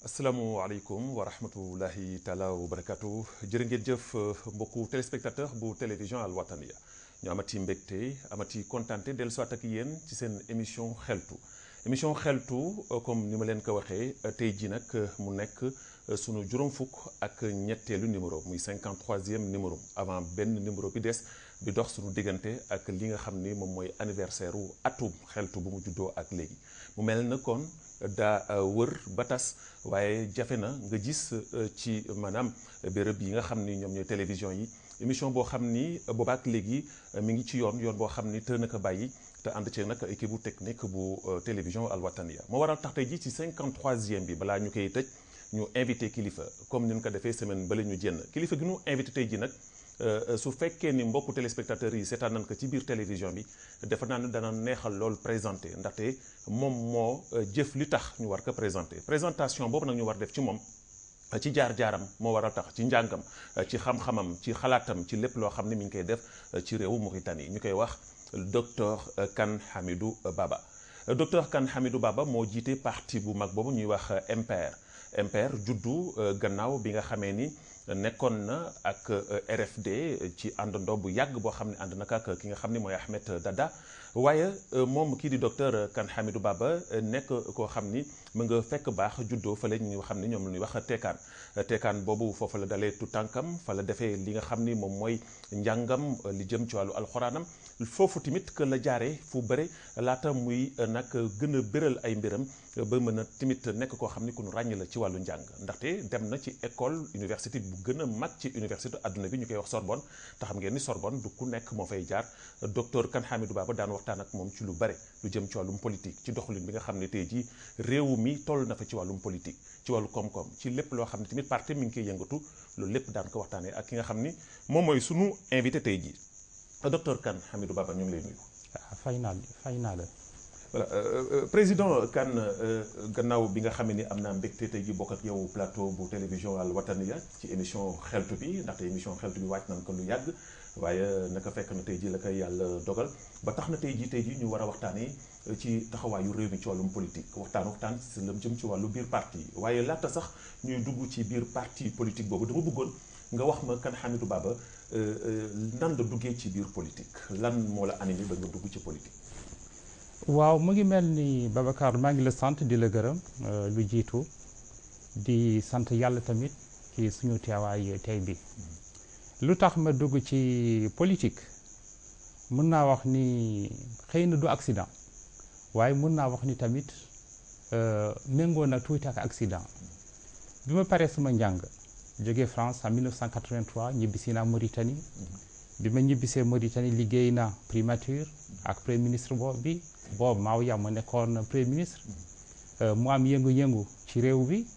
asalaamaaleykum wa rahmatullahi taala wa barakatu jërë ngeen jëf mbokku téléspectateur bu télévision Al Wataniya ñu amati mbégte amati kontaante dellu soit ak yéen ci seen émission xeltu comme ni ma leen ko waxee tey ji nag mu nekk sunu juróom fukk ak ñetteelu numéro muy 53e numéro avant benn numéro bi des bi dox sunu diggante ak li nga xam ni moom mooy anniversaire u atum xeltu bu mu juddoo ak léegi mu mel na kon daa wër ba tas waaye jafe na nga gis ci maanaam béréb yi nga xam ni ñoom ñooy télévision yi émission boo xam ni boobaak léegi mi ngi ci yoon boo xam ni te naka bàyyi te ànd ci nag équipe bu technique bu télévision Al Wataniya moo waral tax tey ji ci 53e bi balaa ñu koy tëj ñu invité kilifa comme ni ñu ko defee semaine bala ñu jénn kilifa gi ñu invité tey ji nag su fekkee ni mbokku téléspectateurs yi seetaan nañ ko ci biir télévision bi dafa naa ne dana neexal lool présenté ndaxte moom moo jëf li tax ñu war ko présentation boobu nag ñu war def ci moom ci jaar-jaaram moo war a tax ci njàngam ci xam-xamam ci xalaatam ci lépp loo xam ne mi ngi koy def ci réewu Mauritanie ñu koy wax docteur Kane Hamidou Baba. docteur Kane Hamidou Baba moo jiite parti bu mag boobu ñuy wax MPR juddu gannaaw bi nga xamee ni nekkoon na ak RFD ci àndandoo bu yàgg boo xam ne ànd na ak ki nga xam ne mooy Ahmed Dada waaye moom kii di docteur Kane Hamidou Baba nekk koo xam ni mu nga fekk baax juddoo fële ñu xam ne ñoom la ñuy wax teekaan boobu foofu la dalee tu tànkam fa la defee li nga xam ni moom mooy njàngam li jëm ci wàllu alxuraanam foofu tamit que la jaaree fu bëre laata muy nag gën a béral ay mbiram ba mën a tamit nekk koo xam ni ku ñu ràññ la ci wàllu njàng ndaxte dem na ci école université bu gën a mag ci université adduna bi ñu koy wax Sorbonne te xam ngeen ni Sorbonne du ku nekk moo fay jaar docteur Kane Hamidou Baba daan waxtaan ak moom ci lu bare lu jëm ci wàllum politique ci doxalin bi nga xam ne tey jii réew mi toll na fa ci wàllum politique ci wàllu koom-koom ci lépp loo xam ne tamit parti mi ngi koy yëngatu loolu lépp daan ko waxtaanee ak ki nga xam ni moom mooy sunu invité tey jii docteur Kane Hamidou Baba ñu ngi lay nuyu. fay naa la. voilà président Kane gannaaw bi nga xamee ni am naa mbégte tey ji bokk ak yow plateau bu télévision Al Wataniya ci émission xeltu bi ndaxte émission xeltu bi wàcc nañ ko lu yàgg waaye naka fekk na tey ji la koy yàlla dogal ba tax na tey ji ñu war a waxtaanee ci taxawaayu réew mi ci wàllum politique waxtaan si la jëm ci wàllu biir parti waaye laata sax ñuy dugg ci biir parti politique boobu dama bëggoon nga wax ma Kane Hamidou Baba nan la duggee ci biir politique lan moo la animé ba nga dugg ci politique. waaw mu ngi mel ni Babacar maa ngi la sant di la gërëm lu jiitu di sant yàlla tamit ci suñu teewaay tey bi lu tax ma dugg ci politique mën naa wax ni xëy na du accident waaye mën naa wax ni tamit méngoo na tuuti ak accident bi ma paree sama njàng jógee France en 1983 ñibbisi naa Mauritanie bi ma ñibbisee Mauritanie liggéey naa primature ak premier ministre boobu Maouya ma nekkoon premier ministre mu am yëngu-yëngu ci réew bi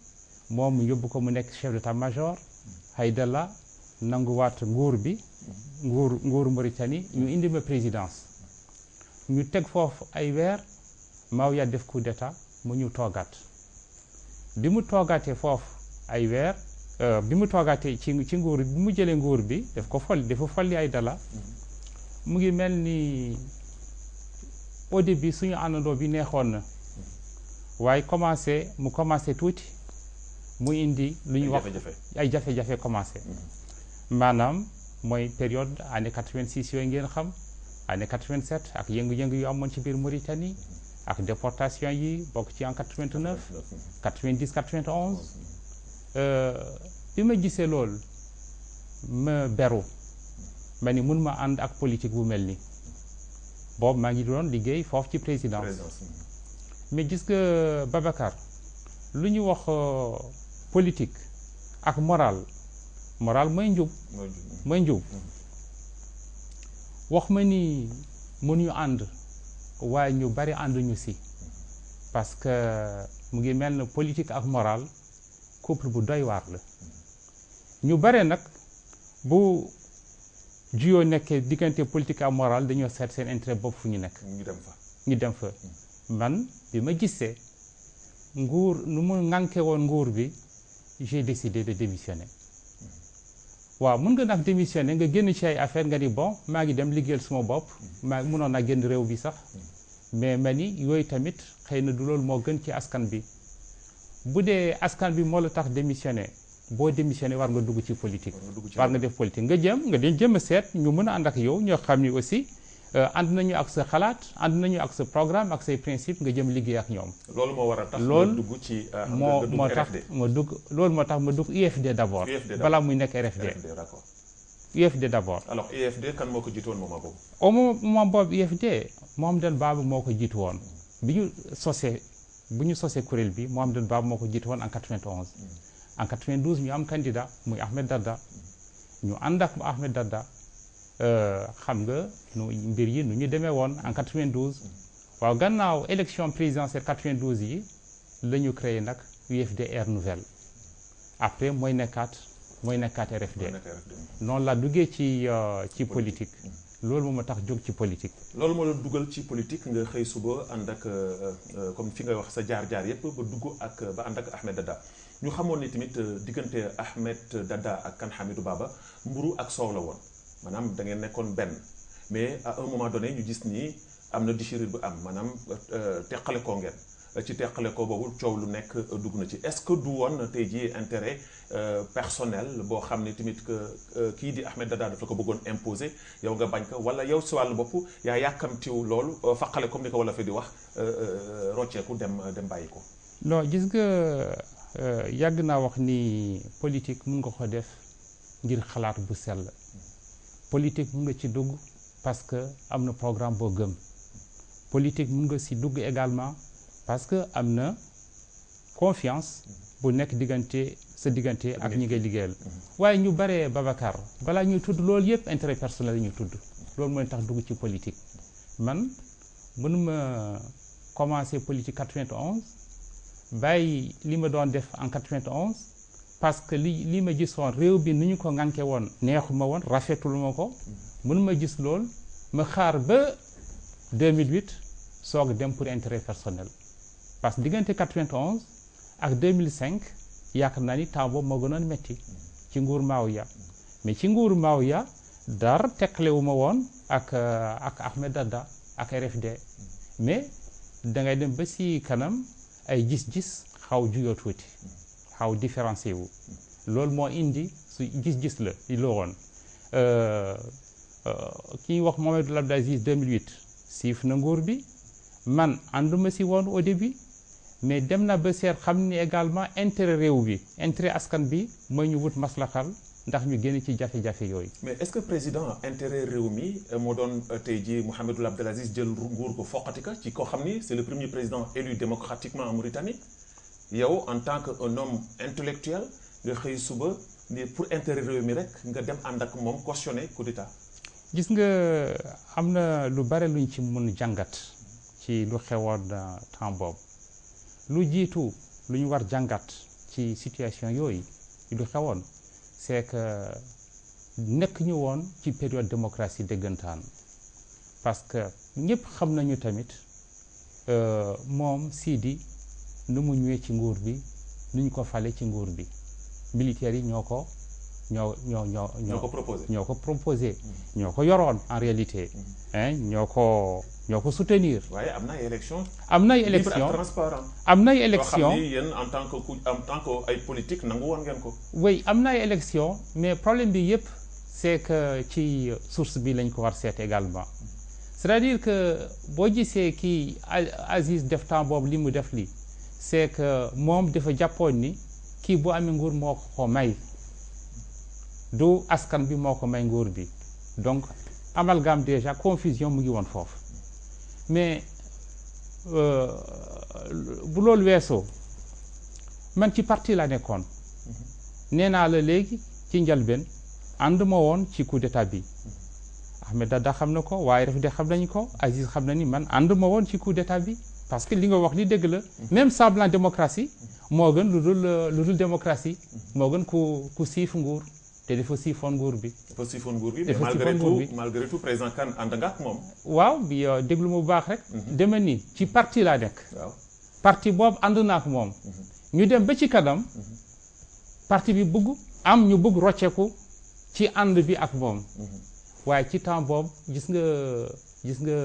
moom yóbbu ko mu nekk chef d'état-major Haydala nanguwaat nguur bi nguur Mauritanie ñu indi ma présidence ñu teg foofu ay weer Maouya def coup d'état mu ñu toogaat bi mu toogaatee foofu ay weer bi mu toogaatee ci nguur bi mu jëlee nguur bi dafa folli Haydala mu ngi mel ni au début suñu àndandoo bi neexoon na waaye mu commencé tuuti mu indi lu ñu wax ay jafe-jafe commencé maanaam mooy période année 86 yooyu ngeen xam année 87 ak yëngu-yëngu yu amoon ci biir Mauritanie ak déportation yi bokk ci en 89 90 91 bi ma gisee loolu ma beru ma ni mun ma ànd ak politique bu mel ni boobu maa ngi doon liggéey foofu ci présidence mais gis nga Babacar lu ñu wax politique ak moral mooy njub wax ma ni mënuñu ànd waaye ñu bari ànduñu si parce que mu ngi mel na politique ak moral couple bu doy waar la ñu bare nag bu juyoo nekkee diggante politique ak moral dañoo seet seen intérêt bopp fu ñu nekk ñu dem fa man bi ma gisee nguur nu mu ŋànke woon nguur bi j'ai décidé de démissionner waaw mën nga nag démissionner nga génn ci ay affaire nga ni bon maa ngi dem liggéeyal suma bopp maa mënoon naa génn réew bi sax mais ma ni yooyu tamit xëy na du loolu moo gën ci askan bi bu dee askan bi moo la tax démissionné boo démissionné war nga dugg ci politique war nga def politique nga jëm a seet ñu mën a ànd ak yow ñoo xam ni aussi ànd nañu ak sa xalaat ànd nañu ak sa programme ak say principe nga jëm liggéey ak ñoom. loolu moo war a tax nga dugg ci moo tax ma dugg UFD d'abord. balaa muy nekk RFD. d'accord. UFD d'abord. alors UFD kan moo ko jiitu woon moment boobu. au moment boobu UFD Mohamed Baba moo ko jiitu woon bu ñu sosee kuréel bi Mohamed Baba moo ko jiitu woon en 91. en 92 ñu am candidat muy Ahmed Dada ñu ànd ak Ahmed Dada. xam nga mbir yi nu ñu demee woon en 92 waaw gannaaw élection présidentielle 92 yi la ñu créé nag UFD Air Nouvelle après mooy nekkaat RFD noonu la duggee ci politique loolu moo ma tax jóg ci politique. loolu moo la dugal ci politique nga xëy suba ànd ak comme fi nga wax sa jaar-jaar yépp ba dugg ba ànd ak Ahmed Dada ñu xamoon ni tamit diggante Ahmed Dada ak Kane Hamidou Baba mburu ak soow la woon. maanaam da ngeen nekkoon benn mais à un moment donné ñu gis ni am na déchirure bu am maanaam teqale ko ngeen ci teqale ko boobu coow lu nekk dugg na ci est-ce que du woon tey jii intérêt personnel boo xam ne tamit kii di Ahmed Dada daf la ko bëggoon imposer yow nga bañ ko wala yow si wàllu bopp yaa yàkkamtiw loolu faqale comme ni ko wala fi di wax rocceeku dem bàyyi ko. non gis nga yàgg naa wax ni politique mun nga ko def ngir xalaat bu sell. politique mun nga ci dugg parce que am na programme boo gëm politique mun nga ci dugg également parce que am na confiance bu nekk sa diggante ak ñi ngay liggéeyal waaye ñu bare Babacar balaa ñuy tudd loolu yëpp intérêt personnel la ñuy tudd loolu mooy tax dugg ci politique man mënuma commencer politique 91 bàyyi li ma doon def en 91 parce que li ma gis woon réew bi ni ñu ko ŋànke woon neexuma woon rafetul ma ko mënuma gis lool ma xaar ba 2008 soog dem pour intérêt personnel parce que diggante 91 ak 2005 yaakaar naa ni temps boobu moo gënoon metti ci nguur Maouya mais ci nguur Maouya dara teqalewu ma woon ak Ahmed Dada ak RFD mais dangay dem ba si kanam ay gis-gis xaw juyoo tuuti xaw différencié wu loolu moo indi su gis-gis la woon ki wax Mamadou Abdou Aziz 2008 siif na nguur bi man ànduma si woon au début mais dem na ba seet xam ni également intérêt réew bi intérêt askan bi mooy ñu wut maslaxal ndax ñu génn ci jafe-jafe yooyu. mais est-ce que président intérêt réew mi moo doon tey jii Mamadou Abdou Aziz jël nguur ko foqati ka ci koo xam ni c'est le premier président élu démocratiquement en Mauritanie yow en tant que un homme intellectuel nga xëy suba ni pour intérêt réew mi rek nga dem ànd ak moom cautionner coup d'état. gis nga am na lu bare luñ ci mun jàngat ci lu xewoon temps boobu lu jiitu lu ñu war jàngat ci situation yooyu lu xewoon c'est que nekk ñu woon ci période démocratie dëggantaan parce que ñëpp xam nañu tamit moom Sidi nu mu ñëwee ci nguur bi nu ñu ko fale ci nguur bi militaires yi ñoo ko proposé ñoo ko yoroon en réalité ñoo ko soutenir. waaye am na ay élection libre ak transparent. am na ay élection yoo xam ni yéen en tant que ay politique nangu woon ngeen ko. oui am na ay élection mais problème bi yëpp c'est que ci source bi lañ ko war seet également c'est-à-dire que boo gisee kii Aziz def temps boobu li mu def lii c'est que moom dafa jàppoon ni kii bu amee nguur moo ko may du askan bi moo ko may nguur bi donc amalgame déjà confusion mu ngi woon foofu mais bu loolu weesoo man ci parti la nekkoon nee naa la léegi ci njëlbeen ànd ma woon ci coup d'état bi Ahmed Dada xam na ko waaye RFD xam nañu ko Aziz xam na ni man ànd ma woon ci coup d'état bi parce que li nga wax ni dëgg la même semblant démocratie moo gën lu dul démocratie moo gën ku siif nguur te dafa siifoon nguur bi. mais malgré tout président Kane ànd nga ak moom. waaw bi déglu ma bu baax rek. dema ni ci parti laa nekk. waaw parti boobu ànd naa ak moom. ñu dem ba ci kanam. parti bi am ñu bëgg rocceeku ci ànd bi ak moom. waaye ci temps boobu gis nga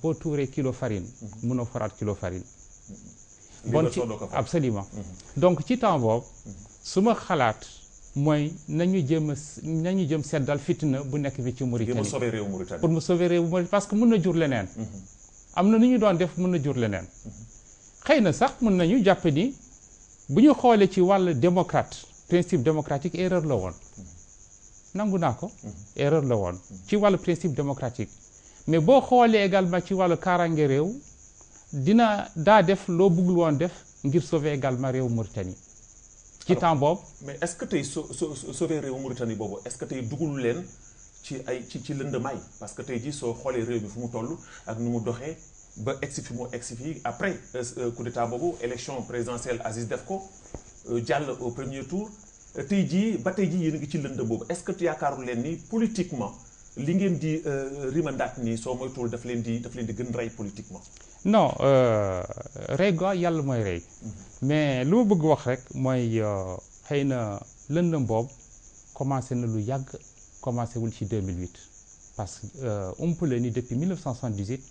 boo tuuree kilo farine. mënoo faraat kilo farine. bon ci absolument donc ci temps boobu su ma xalaat mooy nañu jëm seddal fitna bu nekk bi ci Mauritanie pour mu sauver réew Mauritanie parce que mën na jur leneen am na nu ñu doon def mën na jur leneen xëy na sax mën nañu jàpp ni bu ñu xoolee ci wàllu démocrate principe démocratique erreur la woon nangu naa ko erreur la woon ci wàllu principe démocratique mais boo xoolee également ci wàllu kaaraange réew daa def loo bëggul woon def ngir sauver également réew Mauritanie ci temps boobu. mais est-ce que tey sauver réew Mauritanie boobu est-ce que tey dugul leen ci lëndamaay parce que tey jii soo xoolee réew mi fu mu toll ak nu mu doxee ba egsi fi mu egsi fii après coup d'état boobu élection présidentielle Aziz def ko jàll au premier tour tey jii yéen a ngi ci lëndëm boobu est-ce que yaakaarul leen ni politiquement li ngeen di rimandaat nii soo moytuwul daf leen di gën rey politiquement. non rey ga yàlla mooy rey mais lu ma bëgg wax rek mooy xëy na lëndëm boobu commencé na lu yàgg commencé wul ci 2008 parce que umpale ni depuis 1978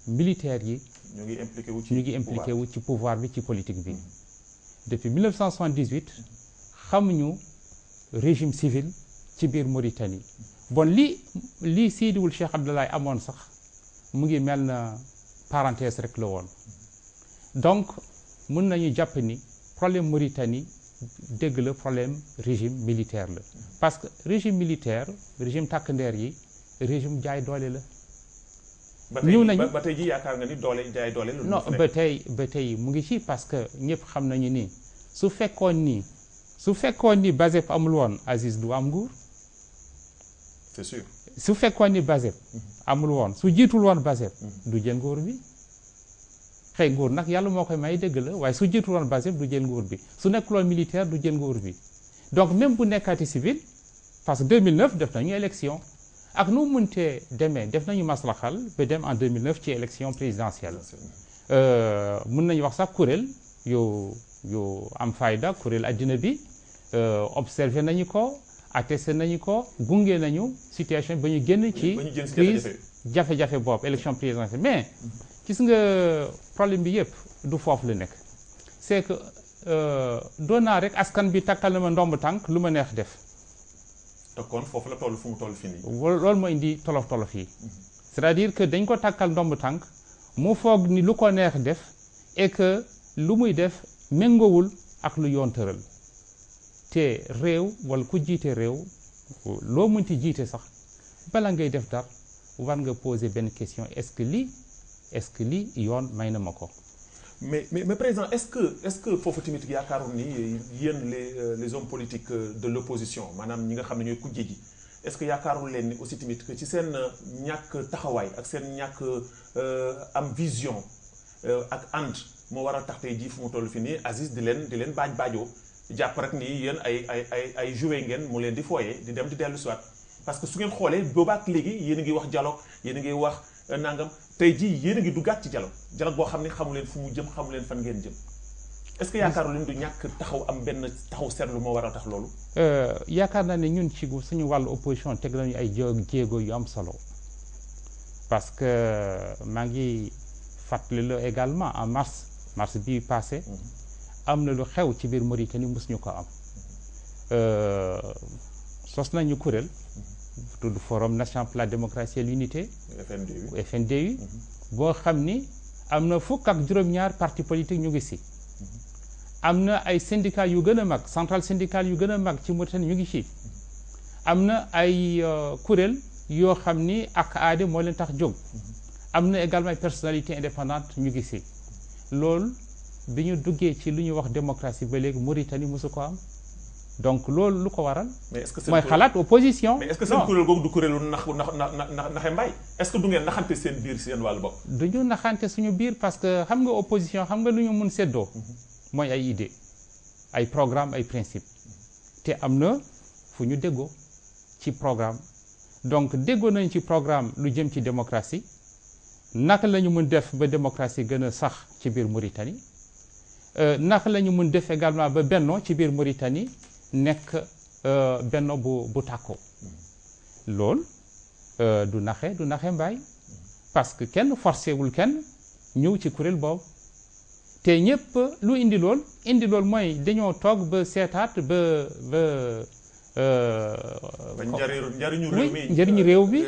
militaires yi ñu ngi impliqué wu ci pouvoir bi ci politique bi depuis 1978 xamuñu régime civil ci biir Mauritanie bon lii siidiwul Cheikh Abdoulaye amoon sax mu ngi mel na parenthèse rek la woon donc mën nañu jàpp ni problème Mauritanie dégg la problème régime militaire la parce que régime militaire régime takk ndeer yi régime jaay doole la. ñëw nañu ba tey ji yaakaar nga ni doole jaay doole la. non ba tey mu ngi ci parce que ñëpp xam nañu ni su fekkoon ni Bazep amul woon Aziz du am nguur. c'est sûr. su fekkoon ni Bazep amul woon su jiitul woon Bazep du jël nguur bi xëy nguur nag yàlla moo koy may dëgg la waaye su jiitul woon Bazep du jël nguur bi su nekkul woon militaire du jël nguur bi donc même bu nekkaati civil parce que 2009 def nañu élection ak nu mu mëntee demee def nañu maslaxal ba dem en 2009 ci élection présidentielle mën nañu wax sax kuréel yu am fayda kuréel addina bi observé nañu ko attesté nañu ko gunge nañu situation ba ñu génn ci crise jafe-jafe boobu élection présidentielle mais gis nga problème bi yëpp du foofu la nekk c'est que doon naa rek askan bi takkal na ma ndomb tànk lu ma neex def te kon foofu la toll fu mu toll fii nii loolu moo indi tolof yi c'est-à-dire que dañ ko takkal ndomb tànk mu foog ni lu ko neex def et que lu muy def méngoowul ak lu yoon tëral te réew wala ku jiite réew loo mënti jiite sax bala ngay def dara war nga poser benn question est-ce que lii yoon may na ma ko. mais président est-ce que foofu tamit yaakaaroon ni yéen les hommes politiques de l'opposition maanaam ñi nga xam ne ñooy kujje gi est-ce que yaakaarul leen ni aussi tamit que ci seen ñàkk taxawaay ak seen ñàkk am vision ak ànd moo war a tax tey jii fu mu toll fi nii Aziz di leen baajoo jàpp rek ni yéen ay joué ngeen mu leen di fooyee di dem di dellu siwaat parce que su ngeen xoolee boobaak léegi yéen a ngi wax dialogue yéen a ngi wax nangam tey jii yéen a ngi duggaat ci dialogue boo xam ne xamu leen fu mu jëm xamu leen fan ngeen jëm est-ce que yaakaaru leen du ñàkk taxaw am benn taxaw seetlu moo war a tax loolu. yaakaar naa ne ñun ci suñu wàllu opposition teg nañu ay jéego yu am solo parce que maa ngi fàttali la également en mars bii passé. am na lu xew ci biir Mauritanie mosuñu ko am sos nañu kuréel tudd Forum national pour la démocratie et l'unité FNDU boo xam ni am na fukk ak juróom-ñaar parti politique ñu ngi si am na ay syndicats yu gën a mag centrale syndicale yu gën a mag ci Mauritanie ñu ngi si am na ay kuréel yoo xam ni ak aade moo leen tax jóg am na également ay personnalité indépendante ñu ngi si loolu bi ñu duggee ci lu ñuy wax démocratie ba léegi Mauritanie mosu ko am donc loolu lu ko waral. mais est-ce que mooy xalaat opposition. mais est-ce que seen kuréel googu du kuréelu naxe mbay est-ce que du ngeen naxante seen biir seen wàllu bopp. du ñu naxante suñu biir parce que xam nga opposition xam nga lu ñu mun séddoo. mooy ay idées ay programme ay principe te am na fu ñu déggoo ci programme donc déggoo nañu ci programme lu jëm ci démocratie naka la ñu mun def ba démocratie gën a sax ci biir Mauritanie. naka la ñu mun def également ba benno ci biir Mauritanie nekk benno bu tàkkoo loolu du naxe mbaay parce que kenn forcé wul kenn ñëw ci kuréel boobu te ñëpp lu indi lool mooy dañoo toog ba seetaat ba njëriñu réew bi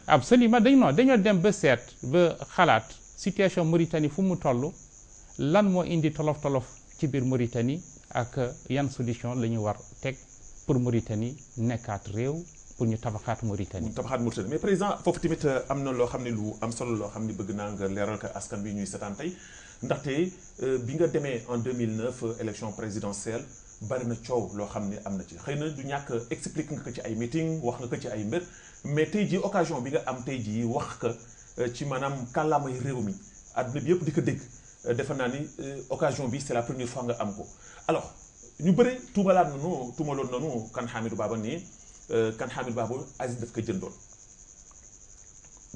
absolument dañoo dem ba seet ba xalaat situation Mauritanie fu mu toll lan moo indi tolof ci biir Mauritanie ak yan solution la ñu war teg pour Mauritanie nekkaat réew pour ñu tabaxaat Mauritanie. Mais président foofu tamit am na loo xam ne lu am solo loo xam ne bëgg naa nga leeral ko askan bi ñuy seetaan tey ndaxte bi nga demee en 2009 élection présidentielle bari na coow loo xam ne am na ci xëy na du ñàkk explique nga ko ci ay meeting wax nga ko ci ay mbir mais tey jii occasion bi nga am tey jii wax ko ci maanaam kàllaamay réew mi àdduna bi yëpp di ko dégg defe naa ni occasion bi c'est la première fois nga am ko alors ñu bëri tuumaloon nañu kan Hamidou Baba nii kan Hamidou Baba Aziz daf ko jëndoon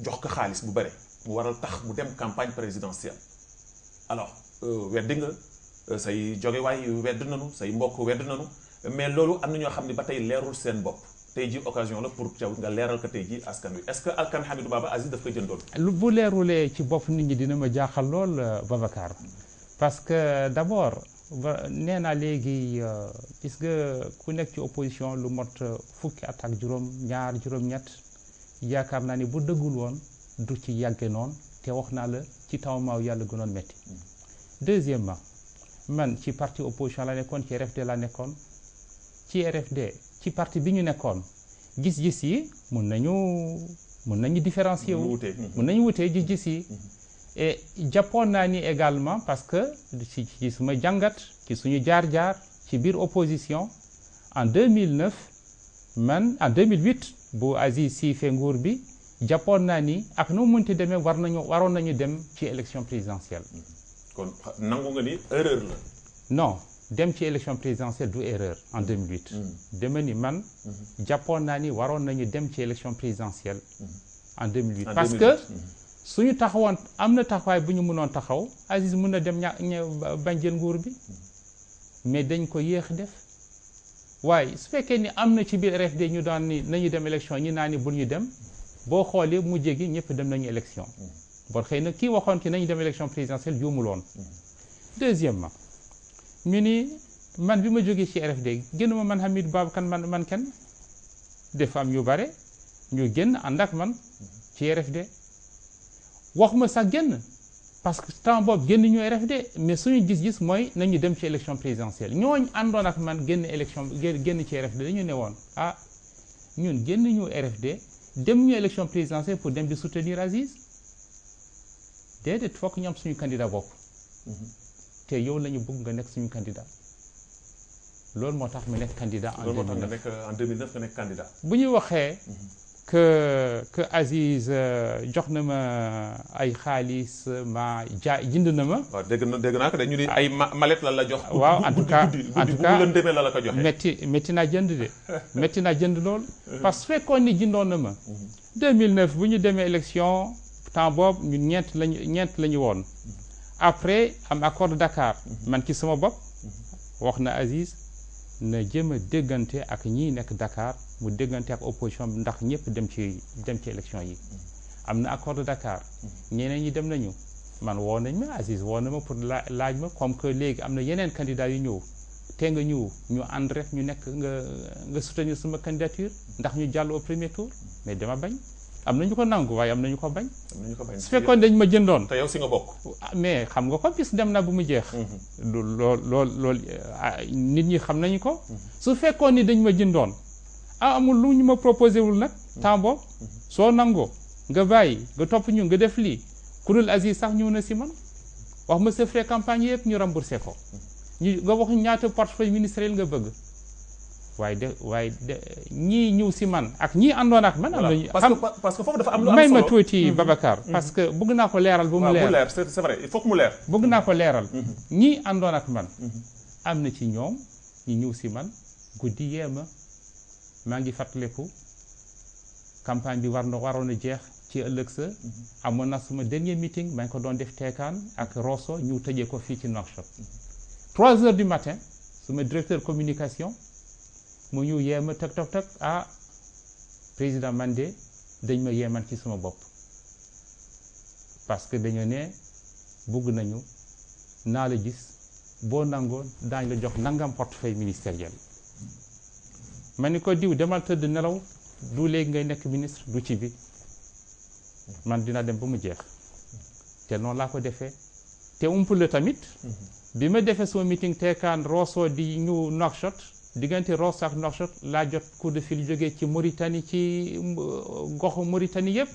jox ko xaalis bu bëri mu waral tax mu dem campagne présidentielle alors weddi nga say jogewaay wedd nañu say mbokk wedd nañu mais loolu am na ñoo xam ne ba tey leerul seen bopp tey ji occasion la pour caw nga leeral ko tey ji askan wi est-ce que kan Hamidou Baba Aziz daf ko jëndoon. bu leerulee ci bopp nit ñi dina ma jaaxal lool Babacar parce que d'abord nee naa léegi gis nga ku nekk ci opposition lu mot fukki at ak juróom-ñett yaakaar naa ni bu dëggul woon du ci yàgge noonu te wax naa la ci taw maaw yàlla gënoon metti. Deuxièmement man ci parti opposition la nekkoon ci RFD la nekkoon ci RFD ci parti bi ñu nekkoon gis-gis yi mun nañu différencier wu mun nañu wutee gis-gis yi et jàppoon naa ni également parce que ci suma jàngat ci suñu jaar-jaar ci biir opposition en 2009 man en 2008 bu Aziz siifee nguur bi jàppoon naa ni ak nu mu munti demee waroon nañu dem ci élection présidentielle. kon nangu nga ni erreur la. non dem ci élection présidentielle du erreur en 2008. dama ni man jàppoon naa ni waroon nañu dem ci élection présidentielle en 2008. parce que suñu taxawoon am na taxawaay bu ñu mënoon taxaw Aziz mën na dem bañ jël nguur bi mais dañ ko yéex def waaye su fekkee ni am na ci biir RFD ñu daan ni nañu dem élection ñi naa ni bul ñu dem boo xoolee mujj gi ñëpp dem nañu élection. bon xëy na kii waxoon ki nañu dem élection présidentielle juumuloon. Deuxièmement ñu ni man bi ma jógee ci RFD génnuma man Hamidou Baba kan man kenn def am ñu bare ñu génn ànd ak man ci RFD waxuma sax génn parce que temps boobu génn ñu RFD mais suñu gis-gis mooy nañu dem ci élection présidentielle ñooñ àndoon ak man génn ci RFD dañu ne woon ñun génn ñu RFD dem ñu élection présidentielle pour dem di soutenir Aziz déedéet fokk ñu am suñu candidat bopp te yow la ñu bëgg nga nekk suñu candidat loolu moo tax mu nekk candidat en 2009 nga nekk candidat. bu ñu waxee que Aziz jox na ma ay xaalis jënd na ma. waaw dégg naa ko dañu ni ay mallette la jox. waaw en tout cas bu demee la ko joxe. métti naa jënd de métti naa jënd loolu. parce que fekkoon ni jëndoon na ma. 2009 bu ñu demee élection temps boobu ñun ñeent la ñu woon. après am accord de Dakar. man ci sama bopp. wax na Aziz na jéem a déggante ak ñii nekk Dakar mu déggante ak opposition bi ndax ñëpp dem ci élection yi. am na accord de Dakar. ñeneen ñi dem nañu. man woo nañ ma Aziz woo na ma pour laaj ma comme que léegi am na yeneen candidat yu ñëw te nga ñëw ñu ànd rek ñu nekk nga soutenir sama candidature ndax ñu jàll au premier tour mais dama bañ. am nañu ko nangu waaye am nañu ko bañ. su fekkoon dañ ma jëndoon. te yow si nga bokk. mais xam nga ko bis dem na bu mu jeex. lool nit ñi xam nañu ko. su fekkoon ni dañ ma jëndoon amul lu ñu ma proposé wul nag. temps boobu soo nangoo nga bàyyi nga topp ñu nga def lii kuréel Aziz sax ñëw na si man wax ma sa frais campagne yëpp ñu remboursé ko nga wax ñaata portefeuille ministériel nga bëgg. waaye de ñii ñëw si man ak ñii àndoon ak man. am nañu parce que foofu dafa am lu am solo may ma tuuti Babacar. parce que bëgg naa ko leeral bu mu leer c'est vrai il faut que mu leer. bëgg naa ko leeral. ñii àndoon ak man. am na ci ñoom ñu ñëw si man guddi yee ma maa ngi fàttaliku campagne bi waroon a jeex ci ëllëg sa. amoon na suma dernier meeting maa ngi ko doon def Teekaan ak Rosso ñu tëjee ko fii ci Nouakchott. 3 heures du matin suma directeur communication. mu ñu yeema tëg président man de dañ ma yeeman ci sama bopp parce que dañoo ne bugg nañu naa la gis boo nangoon daañ la jox nangam portefeuille ministériel ma ni ko diw demal tëdd nelaw du léegi ngay nekk ministre du ci bi man dina dem ba mu jeex te noonu laa ko defee te umpule tamit bi ma defee sama meeting teekaan Rosso di ñu Nouakchott diggante Rosso ak Nouakchott laa jot coup de fil jógee ci Mauritanie ci goxu Mauritanie yëpp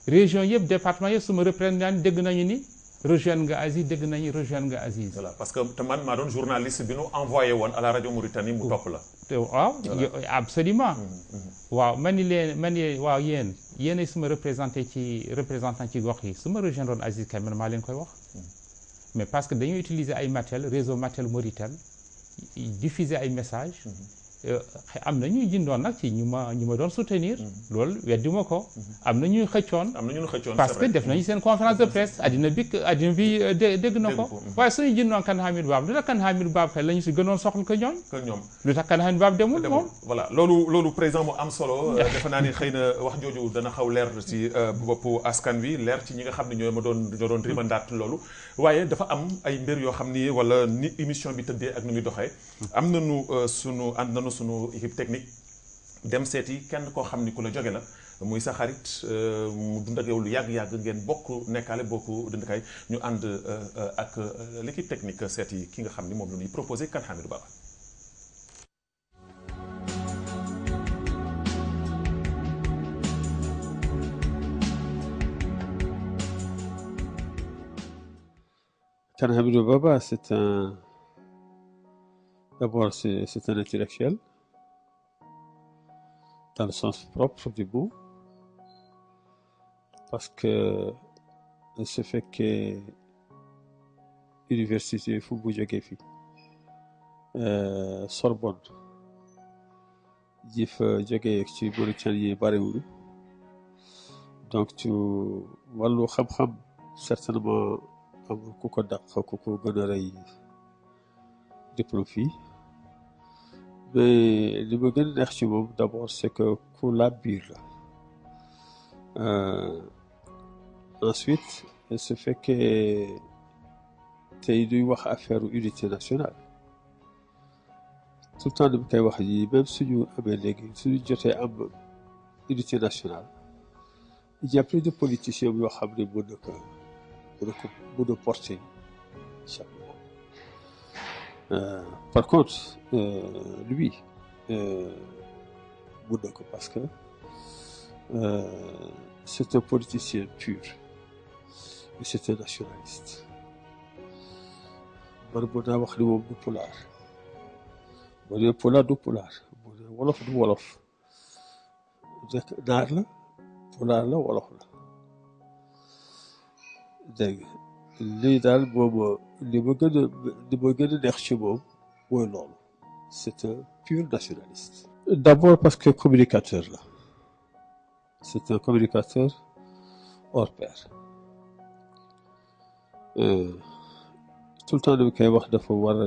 région yëpp département yëpp suma représentant dégg nañu ni rejoindre nga Aziz dégg nañu rejoindre nga Aziz. Voilà parce que te man maa doon journaliste bi nu envoyé woon à la radio Mauritanie mu topp la. waaw absolument waaw man ni waaw yéen suma représentant ci gox yi su ma rejoindre woon Aziz Camara maa leen koy wax mais parce que dañuy utiliser ay matériel réseau matériel Mauritanie diffuser ay messages am na ñuy jëndoon nag ci ñu ma doon soutenir loolu wedduma ko am na ñuy xëccoon parce que def nañu seen conférence de presse addina bi dégg na ko waaye suñu jëndoon kan Hamidou Bab lu tax kan Hamidou Bab kay la ñu si gënoon soxla ko ñoom lu tax kan Hamidou Bab demul moom voilà loolu président mu am solo defe naa ni xëy na wax jooju dana xaw leer ci boppu askan wi leer ci ñi nga xam ne ñoo doon ribandaat loolu waaye dafa am ay mbir yoo xam ni wala ni émission bi tëddee ak nu muy doxee am nañu sunu équipe technique dem seeti kenn koo xam ni ku la jóge la muy sa xarit mu dund ak yow lu yàgg-yàgg ngeen bokk nekkaale bokk dundkaay ñu ànd ak l'équipe technique seeti ki nga xam ni moom la ñuy proposé kan Hamidou Baba. Kan Hamidou Baba, d'abord, c'est un intellectuel, dans le sens propre du mot, parce que ce fait que l'université Foumou Dioguéfi, Sorbonne, ji fa jógee ci Mauritanie bariwul donc ci wàllu xam-xam certainement amul ku ko dàq ku ko gën a rëy diplôme fii mais li ma gën a neex ci moom d'abord c'est que ku laab biir la ensuite su fekkee tey duy wax affaire unité nationale tout le temps dama koy wax ji même suñu amee léegi suñu jotee am unité nationale il y a plus de politiciens yoo xam ne mën na porter chaque par contre lui mën na ko parce que c'est un politicien pur et c'est un nationaliste man mën naa wax ni moom du pulaar boo nee pulaar du pulaar boo nee wolof du wolof nekk naar la pulaar la wolof la dégg nga lii daal moom li ma gën a neex ci moom mooy loolu c'est un pur nationaliste. D'abord parce que communicateur la c'est un communicateur hors pair tout le temps dama koy wax dafa war a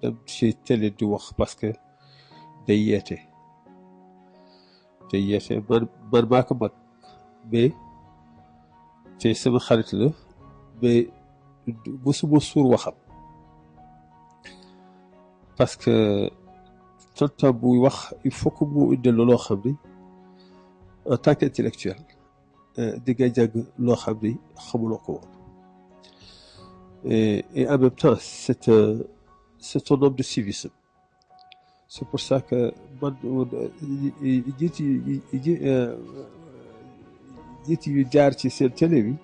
dem ci télé di wax parce que day yeete man maa ko mag mais te sama xarit la mais musuma suur waxam parce que tout le temps buy wax il faut que mu indil loo xam ni en tant qu'intellectuel di nga jàng loo xam ni xamuloo ko woon et en même temps c'est un homme de civisme c'est pour ça que man njiit yu jaar ci seen télé bi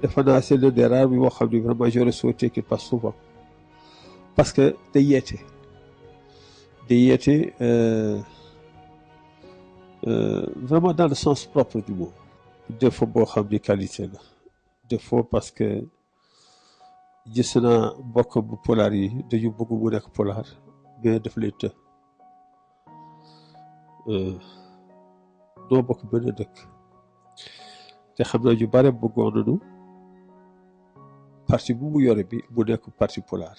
defe naa c'est l'un des rares bi boo xam ne vraiment j'aurais souhaité qu'il passe souvent parce que day yeete vraiment dans le sens propre du mot défaut boo xam ni qualité la défaut parce que gis naa mbokk bu pulaar yi dañu bëgg mu nekk pulaar mais daf leen të noo bokk benn dëkk te xam naa ñu bare bëggoon nañu parti bu mu yore bi mu nekk parti pulaar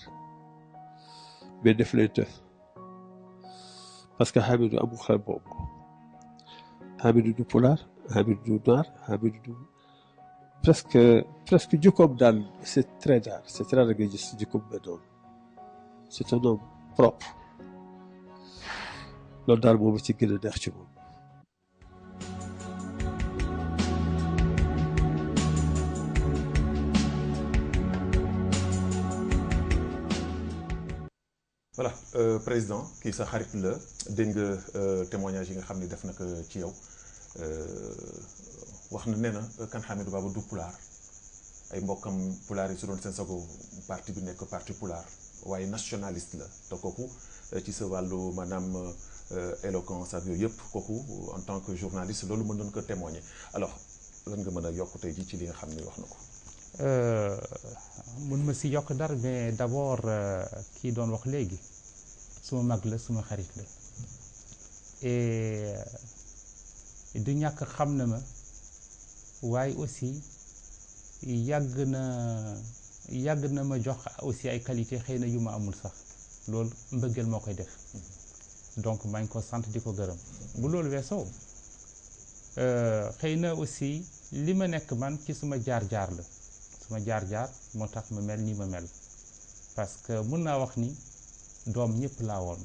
mais daf leen të parce que Hamidou amul xel boobu Hamidou du pulaar Hamidou du naar Hamidou du presque jikkoom daal c'est très rare nga gis jikkoom mel noonu c'est un homme propre loolu daal moom ci gën a neex ci moom. voilà président kii sa xarit la dégg nga témoignage yi nga xam ne def na ko ci yow wax na nee na kan Hamidou Baba du pulaar ay mbokkam pulaar yi su doon seen sago parti bi nekk parti pulaar waaye nationaliste la te kooku ci sa wàllu maanaam éloquence ak yooyu yëpp kooku en tant que journaliste loolu mën nañu ko témoigner alors lan nga mën a yokk tey ji ci li nga xam ne wax na ko. mun ma si yokk dara mais d'abord kii doon wax léegi suma mag la suma xarit la et du ñàkk xam na ma waaye aussi yàgg na ma jox aussi ay qualité xëy na yu ma amul sax loolu mbëggeel moo koy def donc maa ngi ko sant di ko gërëm bu loolu weesoo xëy na aussi li ma nekk man ci suma jaar-jaar la suma jaar-jaar moo tax ma mel nii ma mel parce que mun naa wax ni doom ñëpp laa woon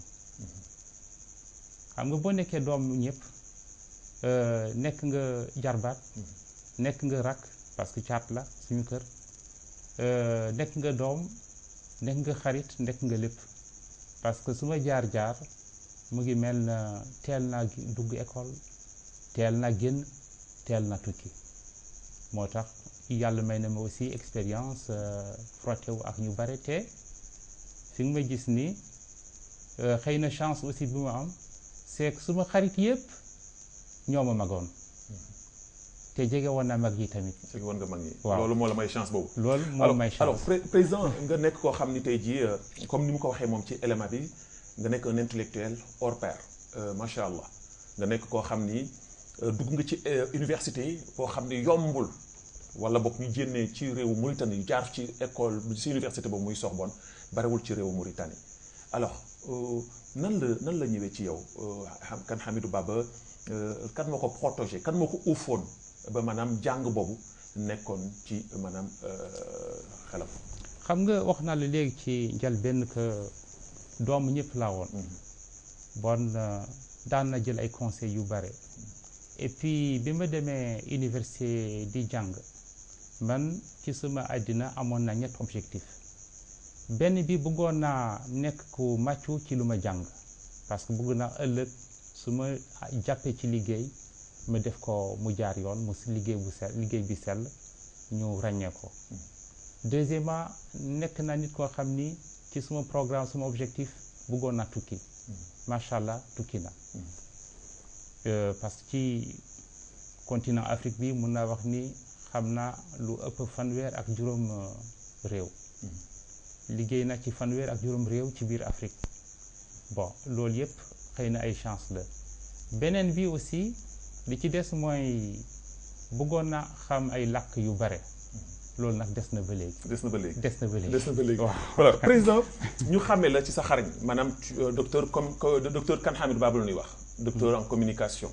xam nga boo nekkee doom ñëpp nekk nga jarbaat nekk nga rakk parce que caat la suñu kër nekk nga doom nekk nga xarit nekk nga lépp parce que suma jaar-jaar mu ngi mel na teel naa dugg école teel naa génn teel na tukki moo tax yàlla may na ma aussi expérience frotté wu ak ñu bare te fi nga ma gis nii xëy na chance aussi bi ma am c'est que suma xarit yëpp ñoo ma magoon te jege woon naa mag yi tamit. jege woon nga mag yi. waaw loolu moo la may chance boobu. loolu moo may chance alors président nga nekk koo xam ni tey jii comme ni mu ko waxee moom ci élément bi nga nekk un intellectuel hors pair macha allah nga nekk koo xam ni dugg nga ci université yi koo xam ni yombul. wala bokk ñu génnee ci réewu Mauritanie yu jaar ci école ci université boobu muy Sorbonne barewul ci réewu Mauritanie alors nan la ñëwee ci yow kan Hamidou Baba kan moo ko protégé kan moo ko uufoon ba maanaam jàng boobu nekkoon ci maanaam xelam. xam nga wax naa la léegi ci njëlbéen que doomu ñëpp laa woon. bon daan na jël ay conseils yu bare. et puis bi ma demee université di jàng. man ci suma àddina amoon na ñett objectif benn bi bëggoon naa nekk ku màccu ci lu ma jàng parce que bëgg naa ëllëg su ma jàppee ci liggéey ma def ko mu jaar yoon mu liggéey bi sell ñu ràññee ko deuxièmement nekk naa nit koo xam ni ci suma programme suma objectif bëggoon naa tukki macha allah tukki na parce que ci continent Afrique bi mun naa wax ni xam naa lu ëpp fanweer ak juróom réew liggéey na ci fanweer ak juróom réew ci biir Afrique bon loolu yëpp xëy na ay chance la beneen bi aussi li ci des mooy bëggoon na xam ay làkk yu bare loolu nag des na ba léegi. des na ba léegi des na ba léegi des na ba léegi. waaw voilà président ñu xàmmee la ci sa xarañ maanaam docteur docteur kan Hamidou Baba la ñuy wax. docteur en communication.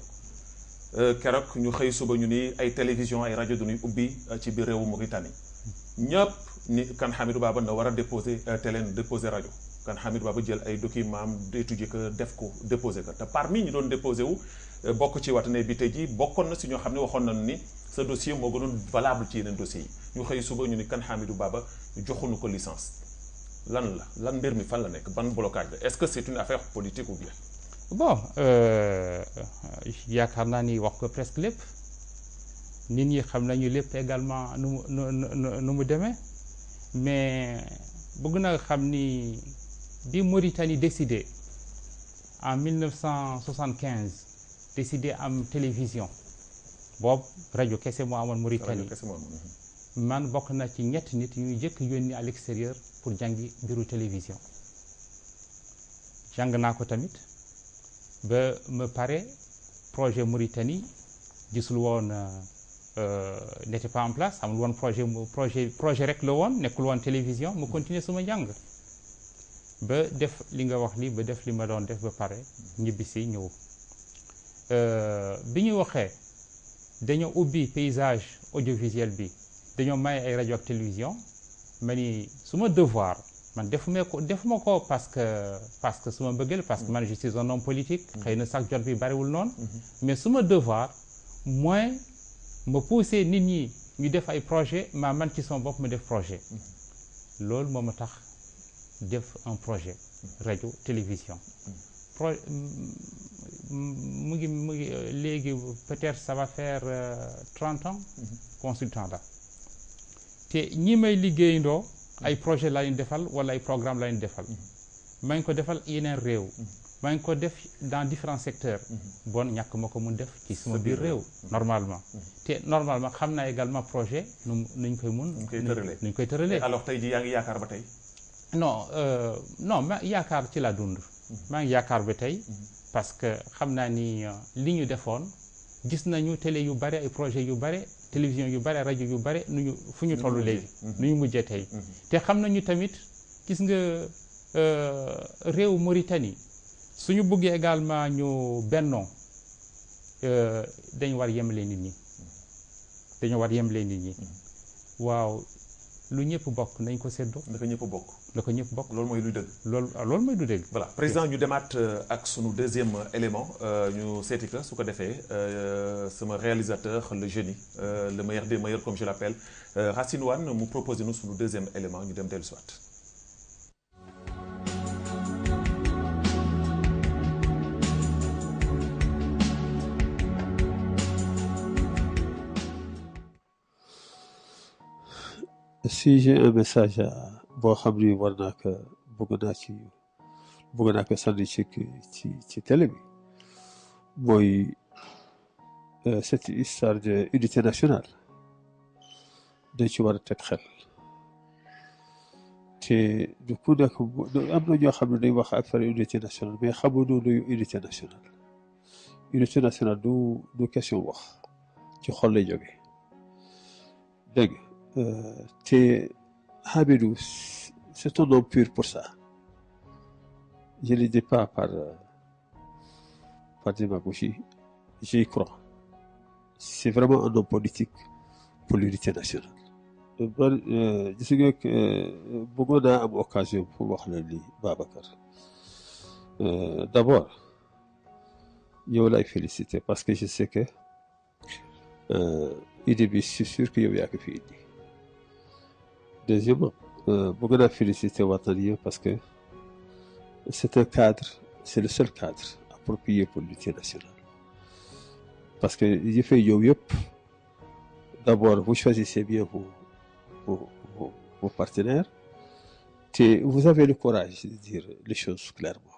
keroog ñu xëy suba ñu ni ay télévision ay rajo dañuy ubbi ci biir réewu Mauritanie ñëpp ni kan Hamidou Baba na war a déposer déposer rajo kan Hamidou Baba jël ay documents am étudier ko def ko déposer ko te parmi ñi doon déposer wu bokk ci Watane bi tey jii bokkoon na si ñoo xam ne waxoon nañu ni sa dossier moo gënoon valable ci yeneen dossiers yi ñu xëy suba ñu ni kan Hamidou Baba joxuñu ko licence lan mbir mi fan la nekk ban blocage la est-ce que c'est une affaire politique ou bien. bon yaakaar naa ni wax ko presque lépp nit ñi xam nañu lépp également nu mu demee mais bëgg na xam ni bi Mauritanie décidé en 1975 décidé am télévision boobu rajo kese moo amoon Mauritanie man bokk na ci ñetti nit yu jëkk yónni à l'extérieur pour jàngi mbiru télévision jàng naa ko tamit ba ma pare projet Mauritanie gisul woon n'était pas en place amul woon projet rek la woon nekkul woon télévision mu continuer suma jàng ba def li nga wax li ba def li ma doon def ba pare ñibbisi ñëw bi ñu waxee dañoo ubbi paysage audiovisuel bi dañoo may ay rajo ak télévision ma ni suma devoir man defuma ko parce que suma mbëggeel parce que man je suis un homme politique xëy na sax jot bi bariwul noonu mais suma devoir mooy ma pousser nit ñi ñu def ay projet man ci sama bopp ma def projet loolu moo ma tax def un projet rajo télévision mu ngi léegi peut-être ça va faire 30 ans consultant la te ñi may liggéeyandoo ay projet la ñu defal wala ay programme la ñu defal maa ngi ko defal yeneen réew maa ngi ko def dans différents secteurs bon ñàkk ma ko mun def ci sama biir réew normalement te normalement xam naa également projet nuñ koy tëralee alors tey ji yaa ngi yaakaar ba tey non ma yaakaar ci laa dund maa ngi yaakaar ba tey parce que xam naa ni li ñu defoon gis nañu télé yu bare ay projet yu bare télévision yu bare rajo yu bare fu ñu toll léegi nu ñu mujjee tey te xam nañu tamit gis nga réew Mauritanie suñu bëggee également ñu bennoo dañu war yemale nit ñi waaw lu ñëpp bokk nañ ko séddoo naka ñëpp bokk loolu mooy luy dëgg loolu mooy du dëgg voilà président ñu demaat ak sunu deuxième élément ñu seeti ko su ko defee sama réalisateur le génie le meilleur des meilleurs comme je l'appelle Racine Wane mu proposé nu sunu deuxième élément ñu dem dellu si waat si j'ai un message boo xam ni war naa ko bëgg naa ko sànni ci télé bi mooy cette histoire de unité nationale dañ ci war a teg xel te du ku nekk am na ñoo xam ne dañ wax affaire unité nationale mais xamuñu luy unité nationale du question wax ci xol lay jógee dégg te Hamidou c'est un homme pur pour ça je ne le dis pas par démagogie j'y crois c'est vraiment un homme politique pour l'unité nationale man gis nga bëggoon naa am occasion pour wax la lii Babacar d'abord yow laay féliciter parce que je sais que idée bi c'est sûr que yow yaa ko fi indi deuxièmement bëgg naa féliciter Wataniya parce que c'est un cadre c'est le seul cadre approprié pour l'unité nationale parce que yi fay yow yëpp d'abord vous choisissez bien vos partenaires te vous avez le courage de dire les choses clairement